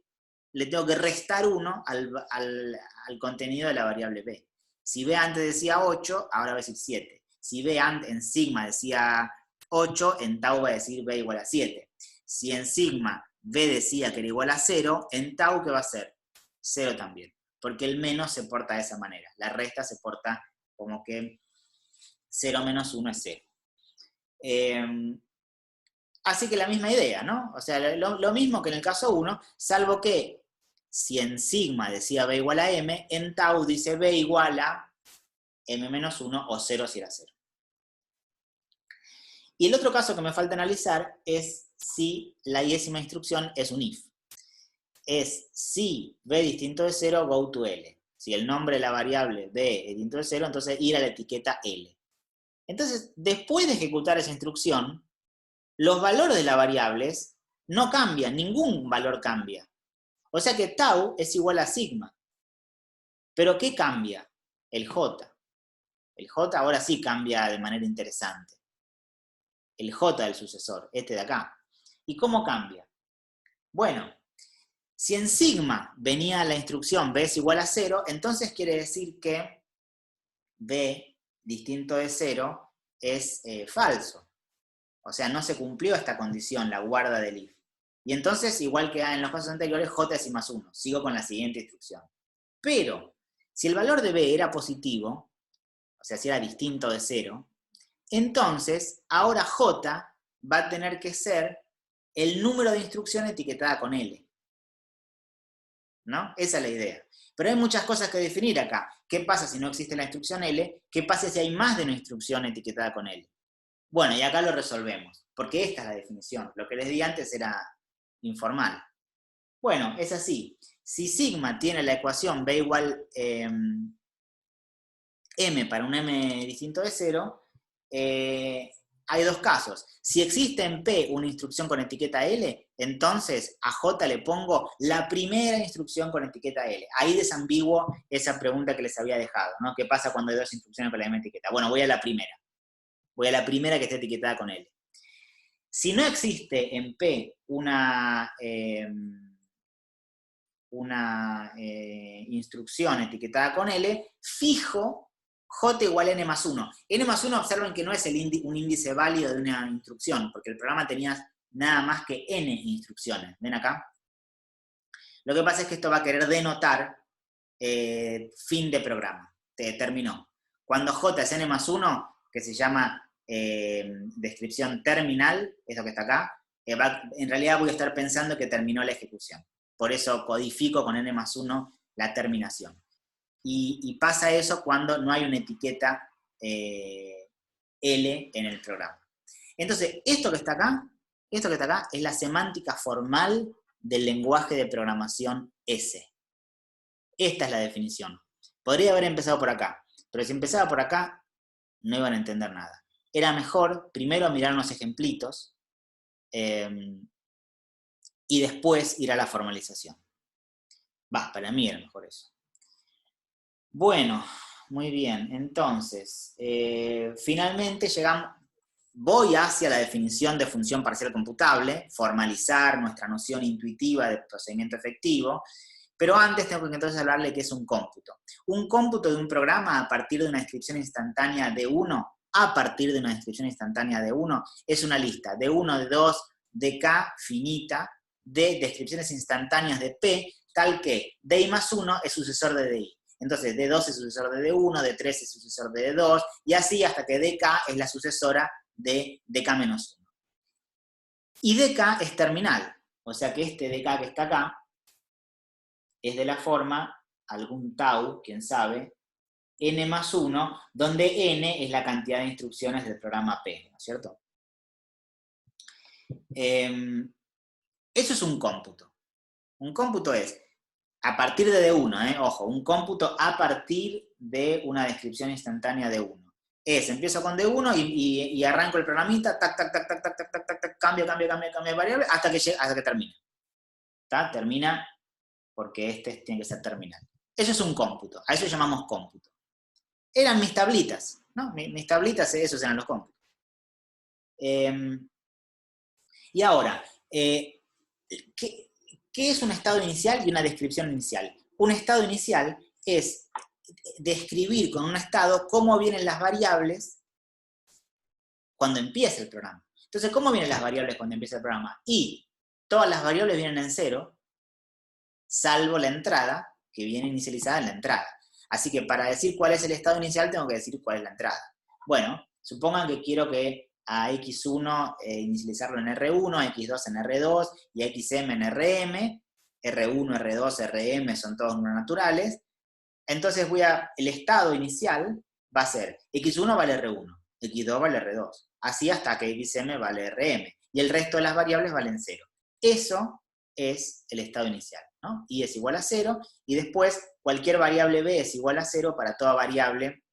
le tengo que restar 1 al contenido de la variable b. Si b antes decía 8, ahora va a decir 7. Si b en sigma decía 8, en tau va a decir b igual a 7. Si en sigma b decía que era igual a 0, en tau, ¿qué va a ser? 0 también. Porque el menos se porta de esa manera. La resta se porta como que 0 menos 1 es 0. Así que la misma idea, ¿no? O sea, lo mismo que en el caso 1, salvo que si en sigma decía b igual a m, en tau dice b igual a m menos 1 o 0 si era 0. Y el otro caso que me falta analizar es si la iésima instrucción es un if. Es si b distinto de 0, go to L. Si el nombre de la variable b es distinto de 0, entonces ir a la etiqueta L. Entonces, después de ejecutar esa instrucción, los valores de las variables no cambian, ningún valor cambia. O sea que tau es igual a sigma. ¿Pero qué cambia? El j. El j ahora sí cambia de manera interesante. El j del sucesor, este de acá. ¿Y cómo cambia? Bueno, si en sigma venía la instrucción b es igual a 0, entonces quiere decir que b distinto de 0 es falso. O sea, no se cumplió esta condición, la guarda del if. Y entonces, igual que en los casos anteriores, j es I más 1. Sigo con la siguiente instrucción. Pero, si el valor de b era positivo, o sea, si era distinto de 0, entonces, ahora j va a tener que ser el número de instrucción etiquetada con L. ¿No? Esa es la idea. Pero hay muchas cosas que definir acá. ¿Qué pasa si no existe la instrucción L? ¿Qué pasa si hay más de una instrucción etiquetada con L? Bueno, y acá lo resolvemos, porque esta es la definición. Lo que les di antes era informal. Bueno, es así. Si sigma tiene la ecuación b igual m para un m distinto de 0, hay dos casos. Si existe en P una instrucción con etiqueta L, entonces a J le pongo la primera instrucción con etiqueta L. Ahí desambiguo esa pregunta que les había dejado, ¿no? ¿Qué pasa cuando hay dos instrucciones con la misma etiqueta? Bueno, voy a la primera. Voy a la primera que esté etiquetada con L. Si no existe en P una instrucción etiquetada con L, fijo J igual a n más 1. N más 1, observen que no es un índice válido de una instrucción, porque el programa tenía nada más que n instrucciones. ¿Ven acá? Lo que pasa es que esto va a querer denotar fin de programa. Terminó. Cuando J es n más 1, que se llama descripción terminal, eso que está acá, en realidad voy a estar pensando que terminó la ejecución. Por eso codifico con n más 1 la terminación. Y pasa eso cuando no hay una etiqueta L en el programa. Entonces, esto que está acá es la semántica formal del lenguaje de programación S. Esta es la definición. Podría haber empezado por acá, pero si empezaba por acá, no iban a entender nada. Era mejor primero mirar unos ejemplitos y después ir a la formalización. Para mí era mejor eso. Bueno, muy bien. Entonces, finalmente voy hacia la definición de función parcial computable, formalizar nuestra noción intuitiva de procedimiento efectivo, pero antes tengo que entonces hablarle de qué es un cómputo. Un cómputo de un programa a partir de una descripción instantánea de 1, es una lista de 1, de 2, de k finita, de descripciones instantáneas de P, tal que DI más 1 es sucesor de DI. Entonces D2 es sucesor de D1, D3 es sucesor de D2, y así hasta que DK es la sucesora de DK-1. Y DK es terminal, o sea que este DK que está acá es de la forma, algún tau, quién sabe, n más 1, donde n es la cantidad de instrucciones del programa P, ¿no es cierto? Eso es un cómputo. Un cómputo es a partir de D1, ojo, un cómputo a partir de una descripción instantánea de 1. Empiezo con D1 y arranco el programita, tac, tac, tac, tac, tac, tac, tac, tac, tac, cambio de variable hasta que termina. ¿Está? Termina porque este tiene que ser terminal. Eso es un cómputo, a eso llamamos cómputo. Eran mis tablitas, ¿no? Mis tablitas, esos eran los cómputos. Y ahora, ¿qué es un estado inicial y una descripción inicial? Un estado inicial es describir con un estado cómo vienen las variables cuando empieza el programa. Entonces, ¿cómo vienen las variables cuando empieza el programa? Y todas las variables vienen en 0, salvo la entrada, que viene inicializada en la entrada. Así que para decir cuál es el estado inicial, tengo que decir cuál es la entrada. Bueno, supongan que quiero que a x1 inicializarlo en R1, a x2 en R2 y a xm en Rm. R1, R2, Rm son todos números naturales. Entonces el estado inicial va a ser x1 vale R1, x2 vale R2, así hasta que xm vale Rm, y el resto de las variables valen 0. Eso es el estado inicial, ¿no? Y es igual a 0, y después cualquier variable b es igual a 0 para toda variable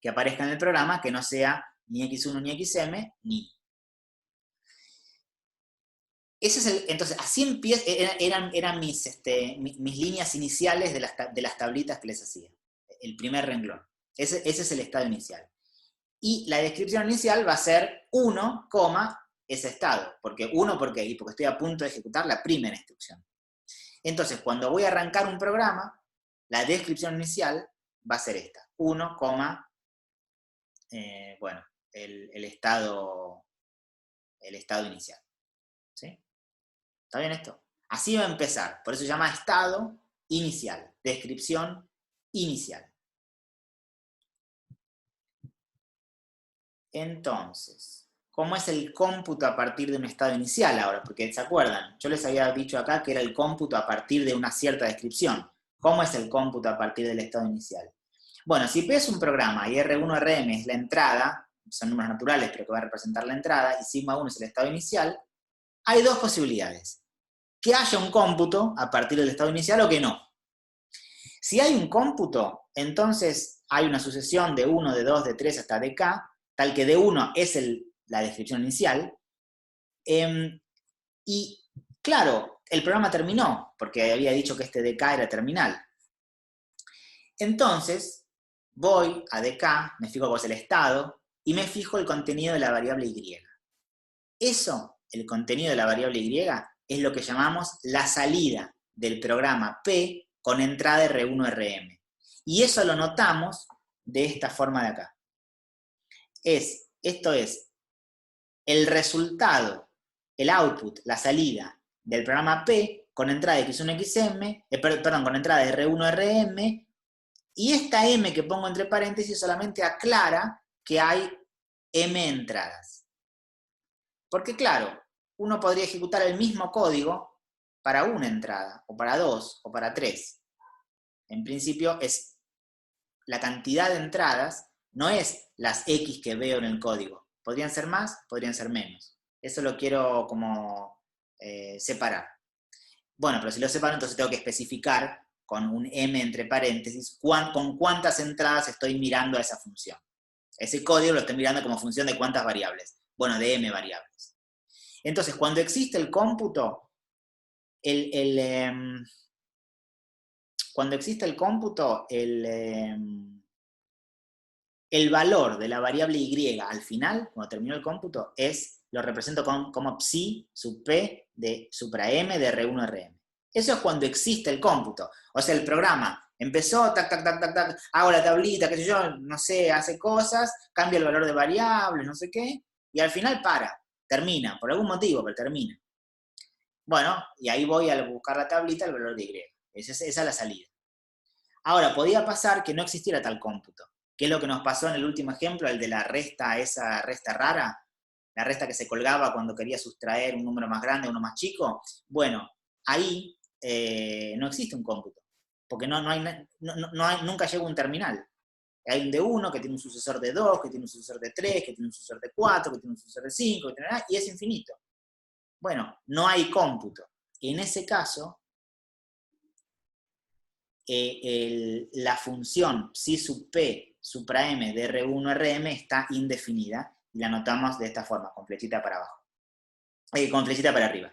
que aparezca en el programa que no sea ni x1 ni xm ni. Entonces, así empieza, eran mis líneas iniciales de las tablitas que les hacía. El primer renglón. Ese es el estado inicial. Y la descripción inicial va a ser 1, ese estado. ¿Por qué? Porque estoy a punto de ejecutar la primera instrucción. Entonces, cuando voy a arrancar un programa, la descripción inicial va a ser esta. 1, bueno, el estado inicial. ¿Sí? ¿Está bien esto? Así va a empezar. Por eso se llama estado inicial. Descripción inicial. Entonces, ¿cómo es el cómputo a partir de un estado inicial ahora? Porque, ¿se acuerdan? Yo les había dicho acá que era el cómputo a partir de una cierta descripción. ¿Cómo es el cómputo a partir del estado inicial? Bueno, si P es un programa y R1, Rm es la entrada, son números naturales, pero que va a representar la entrada, y sigma 1 es el estado inicial, hay dos posibilidades. Que haya un cómputo a partir del estado inicial o que no. Si hay un cómputo, entonces hay una sucesión de 1, de 2, de 3 hasta dk, tal que D1 es la descripción inicial, y claro, el programa terminó, porque había dicho que este dk era terminal. Entonces, voy a dk, me fijo cuál es el estado, y me fijo el contenido de la variable y. Eso, el contenido de la variable y, es lo que llamamos la salida del programa P con entrada R1, Rm. Y eso lo notamos de esta forma de acá. Esto es el resultado, el output, la salida del programa P con entrada x1, xm, con entrada R1, Rm, y esta m que pongo entre paréntesis solamente aclara que hay m entradas. Porque claro, uno podría ejecutar el mismo código para una entrada, o para 2, o para 3. En principio, la cantidad de entradas no es las X que veo en el código. Podrían ser más, podrían ser menos. Eso lo quiero como separar. Bueno, pero si lo separo, entonces tengo que especificar con un m entre paréntesis con cuántas entradas estoy mirando a esa función. Ese código lo estoy mirando como función de cuántas variables. Bueno, de m variables. Entonces, cuando existe el cómputo, el valor de la variable y al final, cuando terminó el cómputo, lo represento como psi sub p de supra m de R1 Rm. Eso es cuando existe el cómputo. O sea, el programa empezó, tac, tac, tac, tac, tac, hago la tablita, qué sé yo, no sé, hace cosas, cambia el valor de variables, no sé qué, y al final termina, por algún motivo, pero termina. Bueno, y ahí voy a buscar la tablita, el valor de y. Esa es la salida. Ahora, podía pasar que no existiera tal cómputo, que es lo que nos pasó en el último ejemplo, el de la resta, esa resta rara, la resta que se colgaba cuando quería sustraer un número más grande a uno más chico. Bueno, ahí no existe un cómputo, porque nunca llega un terminal. Hay un de 1 que tiene un sucesor de 2, que tiene un sucesor de 3, que tiene un sucesor de 4, que tiene un sucesor de 5, y es infinito. Bueno, no hay cómputo. En ese caso, la función psi sub p supra m de R1 Rm está indefinida, y la anotamos de esta forma, con flechita para abajo. Con flechita para arriba.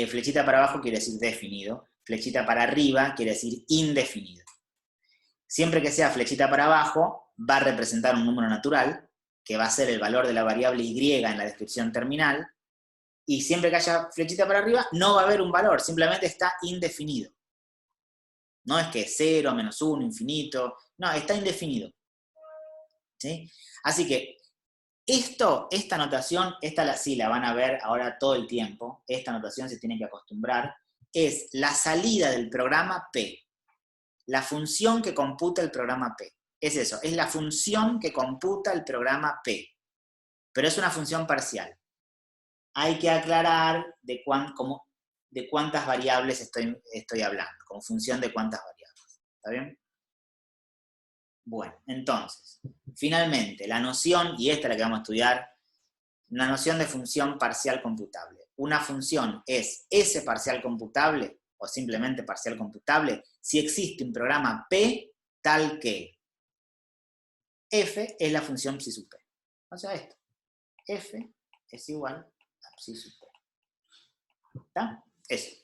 Flechita para abajo quiere decir definido, flechita para arriba quiere decir indefinido. Siempre que sea flechita para abajo, va a representar un número natural, que va a ser el valor de la variable y en la descripción terminal, y siempre que haya flechita para arriba, no va a haber un valor, simplemente está indefinido. No es que es 0, menos 1, infinito, no, está indefinido. ¿Sí? Así que esta notación, sí la van a ver ahora todo el tiempo, esta notación se tiene que acostumbrar, es la salida del programa P. La función que computa el programa P. Es eso, es la función que computa el programa P. Pero es una función parcial. Hay que aclarar de cuántas variables estoy hablando, como función de cuántas variables. ¿Está bien? Bueno, entonces, finalmente, la noción, y esta es la que vamos a estudiar, una noción de función parcial computable. Una función es S parcial computable, o simplemente parcial computable, si existe un programa P tal que f es la función psi sub p. O sea, esto. F es igual a psi sub p. ¿Está? Eso.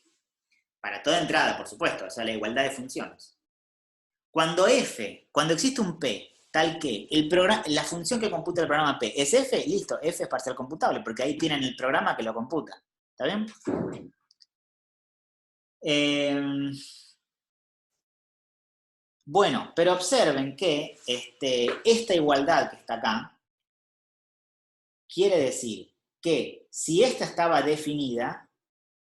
Para toda entrada, por supuesto, o sea, la igualdad de funciones. Cuando existe un P tal que la función que computa el programa P es f, listo, f es parcial computable, porque ahí tienen el programa que lo computa. ¿Está bien? Bueno, pero observen que esta igualdad que está acá quiere decir que si esta estaba definida,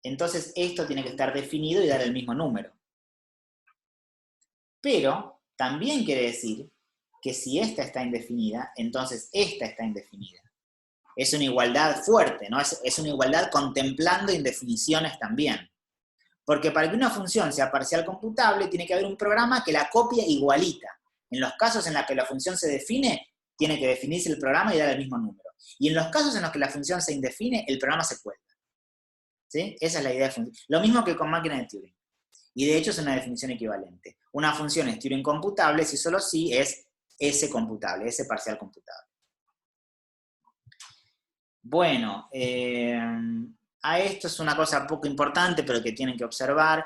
entonces esto tiene que estar definido y dar el mismo número. Pero también quiere decir que si esta está indefinida, entonces esta está indefinida. Es una igualdad fuerte, ¿no? Es una igualdad contemplando indefiniciones también. Porque para que una función sea parcial computable, tiene que haber un programa que la copie igualita. En los casos en los que la función se define, tiene que definirse el programa y dar el mismo número. Y en los casos en los que la función se indefine, el programa se cuelga. ¿Sí? Esa es la idea de función. Lo mismo que con máquina de Turing. Y de hecho es una definición equivalente. Una función es Turing computable si solo sí es S computable, S parcial computable. Bueno, a esto es una cosa poco importante, pero que tienen que observar.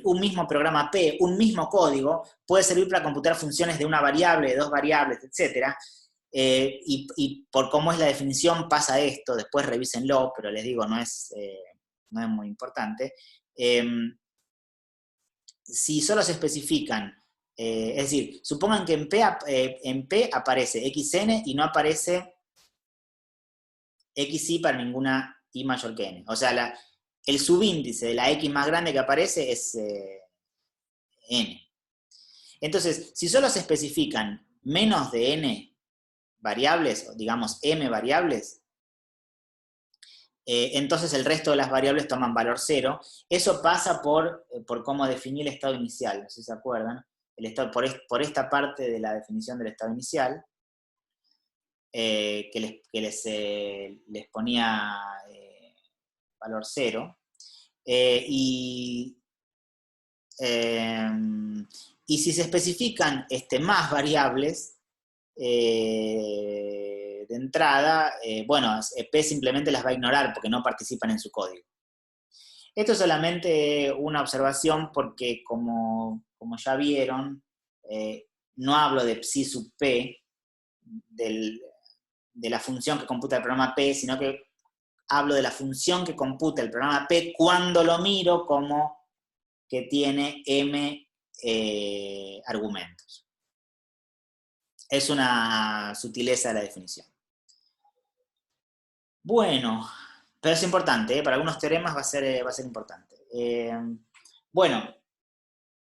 Un mismo programa P, un mismo código, puede servir para computar funciones de una variable, de dos variables, etc. Y por cómo es la definición pasa esto, después revísenlo, pero les digo, no es muy importante. Si solo se especifican, es decir, supongan que en P aparece xn y no aparece xi para ninguna i mayor que n. O sea, el subíndice de la x más grande que aparece es n. Entonces, si solo se especifican menos de n variables, o digamos m variables, entonces el resto de las variables toman valor 0. Eso pasa por cómo definí el estado inicial, no sé si se acuerdan. Por esta parte de la definición del estado inicial, que les ponía valor 0. Y si se especifican más variables de entrada, bueno, P simplemente las va a ignorar porque no participan en su código. Esto es solamente una observación porque, como ya vieron, no hablo de psi sub P, de la función que computa el programa P, sino que hablo de la función que computa el programa P cuando lo miro como que tiene m argumentos. Es una sutileza de la definición. Bueno, pero es importante, para algunos teoremas va a ser importante. Bueno,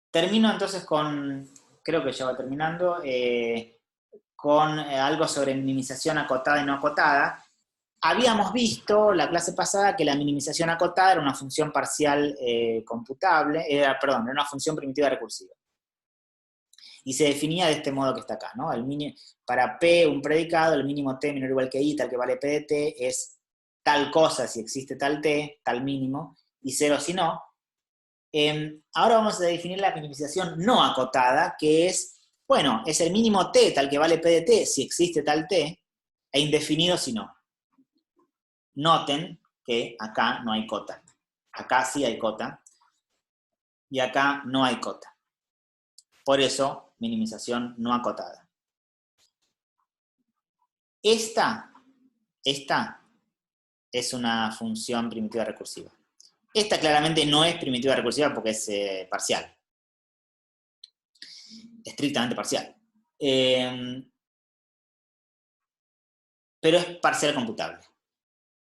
termino entonces con creo que ya va terminando, con algo sobre minimización acotada y no acotada. Habíamos visto la clase pasada que la minimización acotada era una función parcial computable, perdón, era una función primitiva recursiva. Y se definía de este modo que está acá, ¿no? Para P, un predicado, el mínimo T menor o igual que I, tal que vale P de T, es tal cosa si existe tal T, tal mínimo, y 0 si no. Ahora vamos a definir la minimización no acotada, que es, bueno, es el mínimo T tal que vale P de T si existe tal T, e indefinido si no. Noten que acá no hay cota. Acá sí hay cota, y acá no hay cota. Por eso, minimización no acotada. Esta es una función primitiva recursiva. Esta claramente no es primitiva recursiva porque es parcial. Estrictamente parcial. Pero es parcial computable.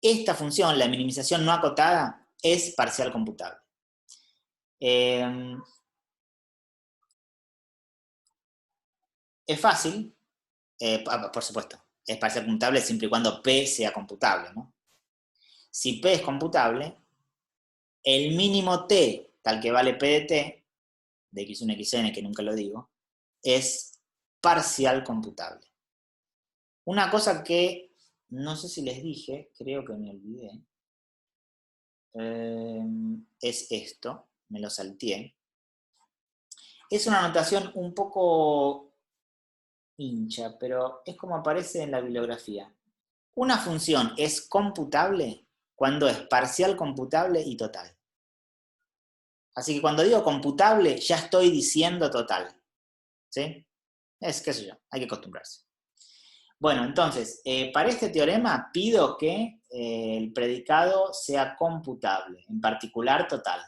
Esta función, la minimización no acotada, es parcial computable. Es fácil, por supuesto, es parcial computable siempre y cuando P sea computable, ¿no? Si P es computable, el mínimo T, tal que vale P de T, de x1, xn, que nunca lo digo, es parcial computable. Una cosa que no sé si les dije, creo que me olvidé, es esto, me lo salteé. Es una notación un poco hincha, pero es como aparece en la bibliografía. Una función es computable cuando es parcial computable y total. Así que cuando digo computable, ya estoy diciendo total. ¿Sí? Es, qué sé yo, hay que acostumbrarse. Bueno, entonces, para este teorema pido que el predicado sea computable, en particular total.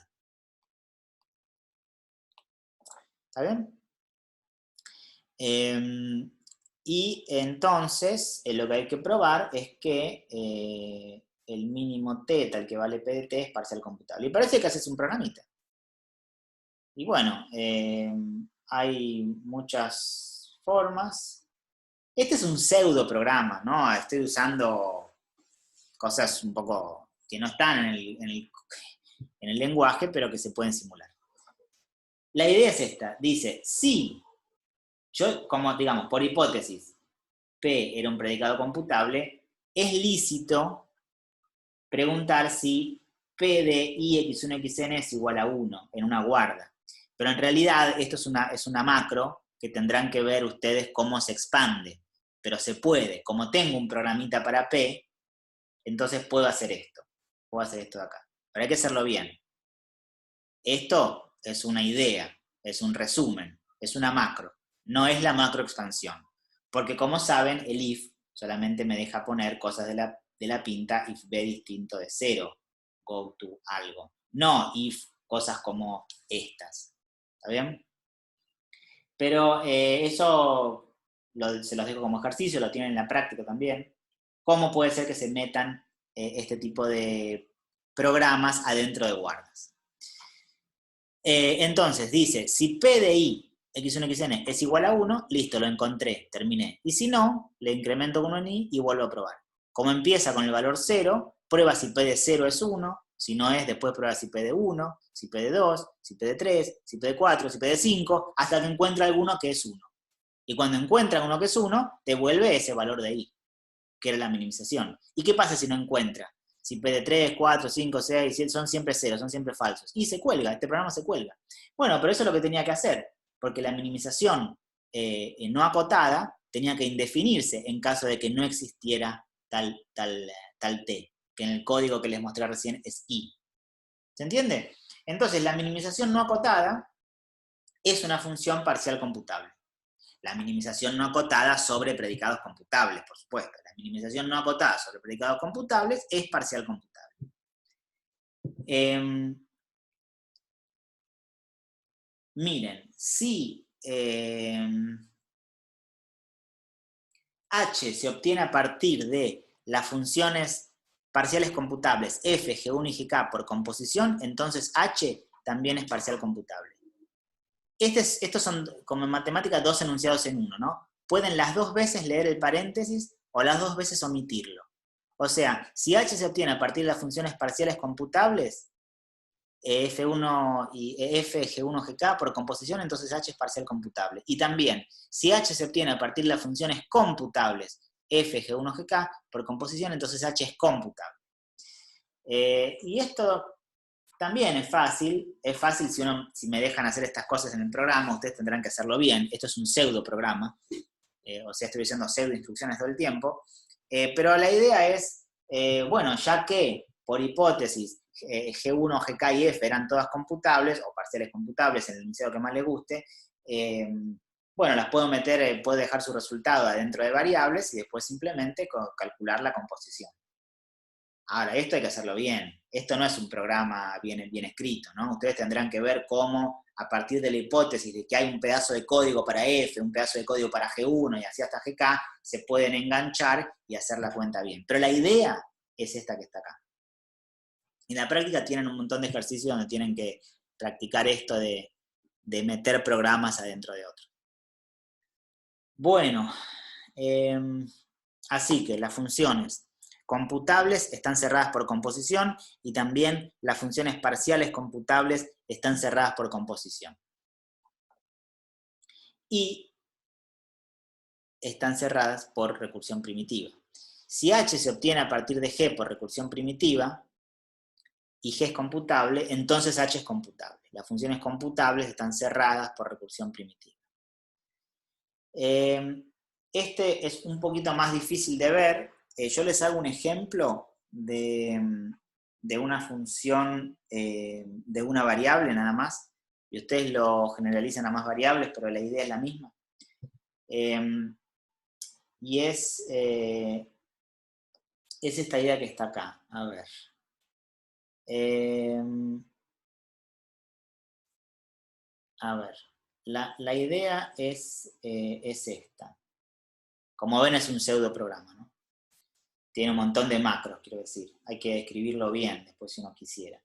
¿Está bien? Y entonces, lo que hay que probar es que el mínimo t tal que vale p de t es parcial computable. Y parece que haces un programita. Y bueno, hay muchas formas. Este es un pseudo programa, ¿no? Estoy usando cosas un poco que no están en el lenguaje, pero que se pueden simular. La idea es esta. Dice, si yo, como digamos, por hipótesis, P era un predicado computable, es lícito preguntar si P de I x1 xn es igual a 1 en una guarda. Pero en realidad esto es una macro que tendrán que ver ustedes cómo se expande. Pero se puede. Como tengo un programita para P, entonces puedo hacer esto. Puedo hacer esto de acá. Pero hay que hacerlo bien. Esto es una idea, es un resumen, es una macro. No es la macro expansión. Porque como saben, el if solamente me deja poner cosas de la pinta if b distinto de 0, go to algo. No if cosas como estas. ¿Está bien? Pero eso se los dejo como ejercicio, lo tienen en la práctica también. ¿Cómo puede ser que se metan este tipo de programas adentro de guardas? Entonces dice, si P de I, x1, xn, es igual a 1, listo, lo encontré, terminé. Y si no, le incremento con 1 en I y vuelvo a probar. Como empieza con el valor 0, prueba si P de 0 es 1, si no es, después prueba si P de 1, si P de 2, si P de 3, si P de 4, si P de 5, hasta que encuentra alguno que es 1. Y cuando encuentra uno que es 1, devuelve ese valor de I, que era la minimización. ¿Y qué pasa si no encuentra? Si P de 3, 4, 5, 6, 7 son siempre ceros, son siempre falsos. Y se cuelga, este programa se cuelga. Bueno, pero eso es lo que tenía que hacer, porque la minimización no acotada tenía que indefinirse en caso de que no existiera tal t, que en el código que les mostré recién es I. ¿Se entiende? Entonces, la minimización no acotada es una función parcial computable. La minimización no acotada sobre predicados computables, por supuesto. La minimización no acotada sobre predicados computables es parcial computable. Miren, si H se obtiene a partir de las funciones parciales computables f, g1 y gk por composición, entonces H también es parcial computable. Estos son, como en matemática, dos enunciados en uno, ¿no? Pueden las dos veces leer el paréntesis o las dos veces omitirlo. O sea, si h se obtiene a partir de las funciones parciales computables, F1 y F, G1, GK por composición, entonces H es parcial computable. Y también, si H se obtiene a partir de las funciones computables, F, G1, GK por composición, entonces H es computable. Y esto también es fácil si me dejan hacer estas cosas en el programa, ustedes tendrán que hacerlo bien. Esto es un pseudo programa, o sea, estoy diciendo pseudo instrucciones todo el tiempo, pero la idea es, bueno, ya que por hipótesis G1, GK y F eran todas computables, o parciales computables en el enunciado que más les guste, bueno, las puedo meter, puedo dejar su resultado adentro de variables y después simplemente calcular la composición. Ahora, esto hay que hacerlo bien. Esto no es un programa bien escrito, ¿no? Ustedes tendrán que ver cómo, a partir de la hipótesis de que hay un pedazo de código para F, un pedazo de código para G1 y así hasta GK, se pueden enganchar y hacer la cuenta bien. Pero la idea es esta que está acá. En la práctica tienen un montón de ejercicios donde tienen que practicar esto de meter programas adentro de otros. Bueno, así que las funciones computables están cerradas por composición y también las funciones parciales computables están cerradas por composición. Y están cerradas por recursión primitiva. Si H se obtiene a partir de G por recursión primitiva y G es computable, entonces H es computable. Las funciones computables están cerradas por recursión primitiva. Este es un poquito más difícil de ver. Yo les hago un ejemplo de una función, de una variable nada más, y ustedes lo generalizan a más variables, pero la idea es la misma. Y es esta idea que está acá. A ver. La idea es esta. Como ven, es un pseudo programa, ¿no? Tiene un montón de macros, quiero decir. Hay que escribirlo bien después si uno quisiera.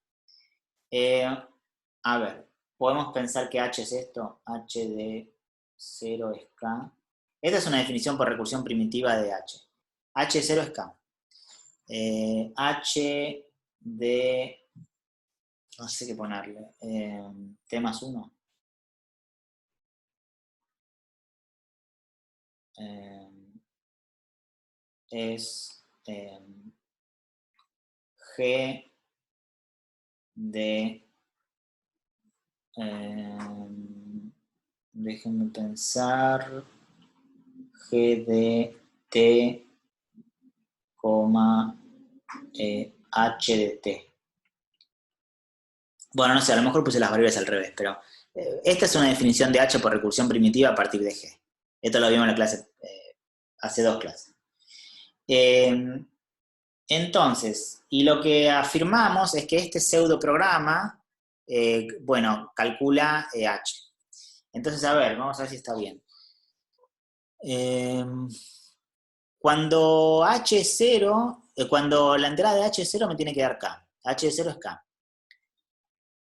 A ver, podemos pensar que H es esto. H de 0 es K. Esta es una definición por recursión primitiva de H. H de 0 es K. H de... no sé qué ponerle. T más 1. Es G de... déjenme pensar... G de T, H de T. Bueno, no sé, a lo mejor puse las variables al revés, pero esta es una definición de H por recursión primitiva a partir de G. Esto lo vimos en la clase, hace 2 clases. Entonces, y lo que afirmamos es que este pseudo programa, bueno, calcula H. Entonces, a ver, vamos a ver si está bien. Cuando H es 0, cuando la entrada de H es 0 me tiene que dar K. H de 0 es K.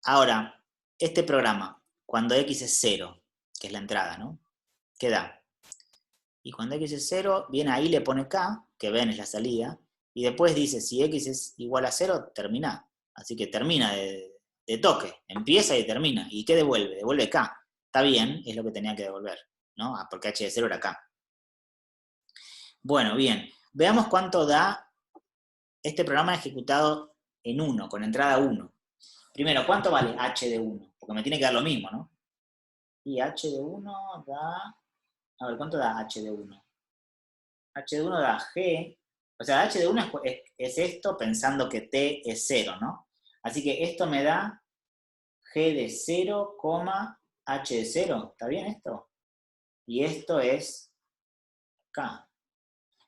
Ahora, este programa, cuando X es 0, que es la entrada, ¿no? ¿Qué da? Y cuando X es 0, viene ahí, le pone K, que ven es la salida, y después dice, si X es igual a 0, termina. Así que termina de toque, empieza y termina. ¿Y qué devuelve? Devuelve K. Está bien, es lo que tenía que devolver, ¿no? Porque H de 0 era K. Bueno, bien. Veamos cuánto da este programa ejecutado en 1, con entrada 1. Primero, ¿cuánto vale H de 1? Porque me tiene que dar lo mismo, ¿no? Y H de 1 da... A ver, ¿cuánto da H de 1? H de 1 da G... O sea, H de 1 es esto pensando que T es 0, ¿no? Así que esto me da G de 0, H de 0. ¿Está bien esto? Y esto es K.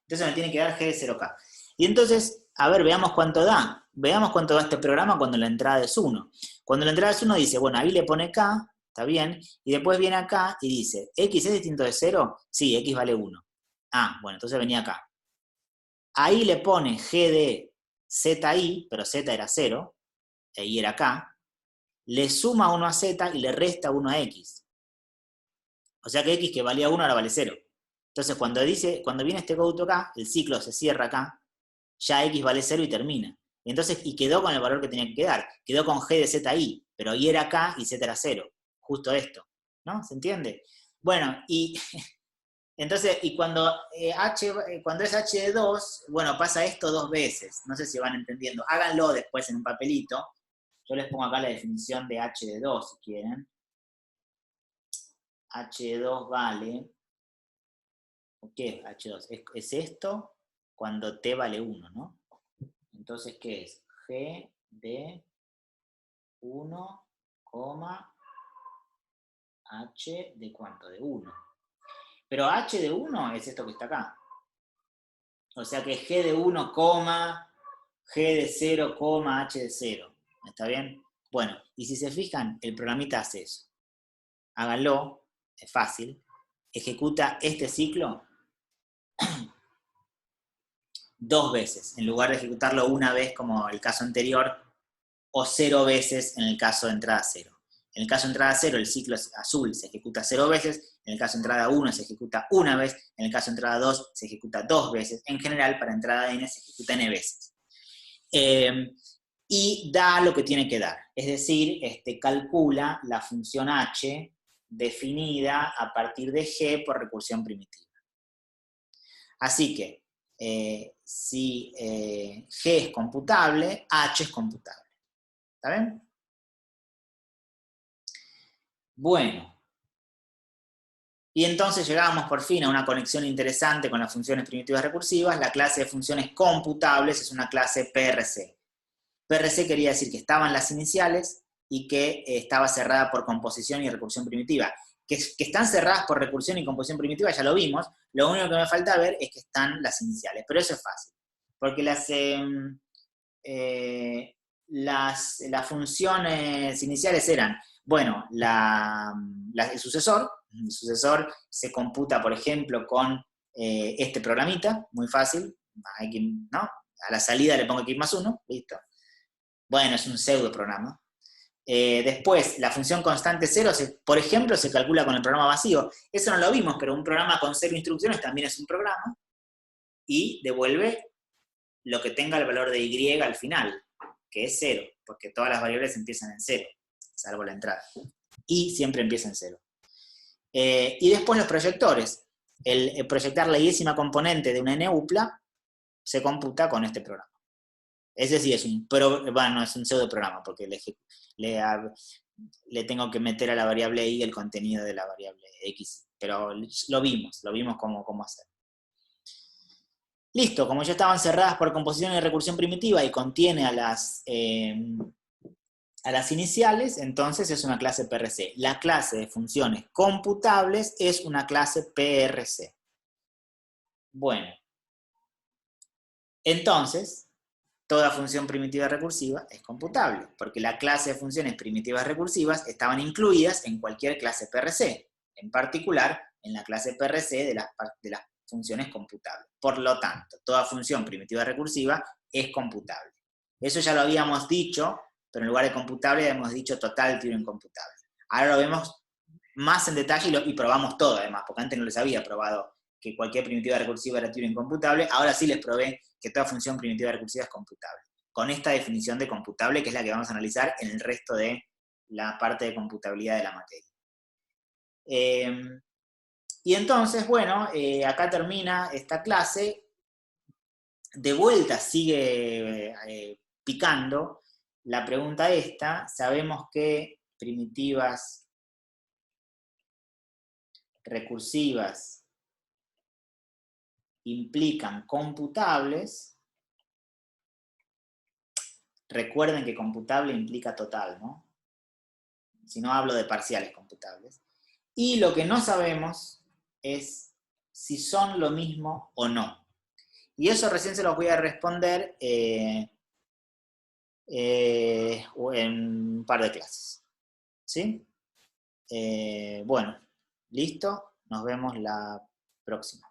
Entonces me tiene que dar G de 0K. Y entonces, a ver, veamos cuánto da. Veamos cuánto da este programa cuando la entrada es 1. Cuando la entrada es 1 dice, bueno, ahí le pone K, está bien, y después viene acá y dice, ¿X es distinto de 0? Sí, X vale 1. Ah, bueno, entonces venía acá. Ahí le pone G de ZI, pero Z era 0, y era K. Le suma 1 a Z y le resta 1 a X. O sea que X que valía 1 ahora vale 0. Entonces cuando viene este go to acá, el ciclo se cierra acá, ya X vale 0 y termina. Y quedó con el valor que tenía que quedar. Quedó con G de Z ahí, pero Y era acá y Z era 0. Justo esto, ¿no? ¿Se entiende? Bueno, y entonces, y cuando es H de 2, bueno, pasa esto 2 veces. No sé si van entendiendo. Háganlo después en un papelito. Yo les pongo acá la definición de H de 2, si quieren. H de 2 vale... ¿Qué es H2? Es esto cuando T vale 1, ¿no? Entonces, ¿qué es? G de 1, H de ¿cuánto? De 1. Pero H de 1 es esto que está acá. O sea que G de 1, G de 0, H de 0. ¿Está bien? Bueno, y si se fijan, el programita hace eso. Háganlo, es fácil. Ejecuta este ciclo 2 veces, en lugar de ejecutarlo una vez como el caso anterior, o 0 veces en el caso de entrada 0. En el caso de entrada 0, el ciclo azul se ejecuta 0 veces, en el caso de entrada 1 se ejecuta una vez, en el caso de entrada 2 se ejecuta 2 veces, en general para entrada n se ejecuta n veces. Y da lo que tiene que dar, es decir, calcula la función h definida a partir de g por recursión primitiva. Así que, si g es computable, h es computable. ¿Está bien? Bueno. Y entonces llegamos por fin a una conexión interesante con las funciones primitivas recursivas. La clase de funciones computables es una clase PRC. PRC quería decir que estaban las iniciales y que estaba cerrada por composición y recursión primitiva. Que están cerradas por recursión y composición primitiva, ya lo vimos. Lo único que me falta ver es que están las iniciales. Pero eso es fácil. Porque las funciones iniciales eran, bueno, el sucesor se computa, por ejemplo, con este programita, muy fácil, ¿no? A la salida le pongo x más 1, listo. Bueno, es un pseudo programa. Después, la función constante 0, por ejemplo, se calcula con el programa vacío. Eso no lo vimos, pero un programa con 0 instrucciones también es un programa y devuelve lo que tenga el valor de y al final, que es 0, porque todas las variables empiezan en 0, salvo la entrada. Y siempre empieza en 0. Y después los proyectores. El proyectar la y-ésima componente de una n-upla se computa con este programa. Es decir, es un pseudo programa, porque le tengo que meter a la variable y el contenido de la variable x. Pero lo vimos cómo hacer. Listo, como ya estaban cerradas por composición y recursión primitiva y contiene a las iniciales, entonces es una clase PRC. La clase de funciones computables es una clase PRC. Bueno, entonces, toda función primitiva recursiva es computable, porque la clase de funciones primitivas recursivas estaban incluidas en cualquier clase PRC, en particular en la clase PRC de las funciones computables. Por lo tanto, toda función primitiva recursiva es computable. Eso ya lo habíamos dicho, pero en lugar de computable habíamos dicho total Turing computable. Ahora lo vemos más en detalle y probamos todo además, porque antes no les había probado que cualquier primitiva recursiva era Turing computable, ahora sí les probé que toda función primitiva recursiva es computable. Con esta definición de computable, que es la que vamos a analizar en el resto de la parte de computabilidad de la materia. Y entonces, bueno, acá termina esta clase. De vuelta sigue picando la pregunta esta. Sabemos que primitivas recursivas implican computables. Recuerden que computable implica total, ¿no? Si no hablo de parciales computables. Y lo que no sabemos es si son lo mismo o no. Y eso recién se los voy a responder en un par de clases. ¿Sí? Bueno, listo. Nos vemos la próxima.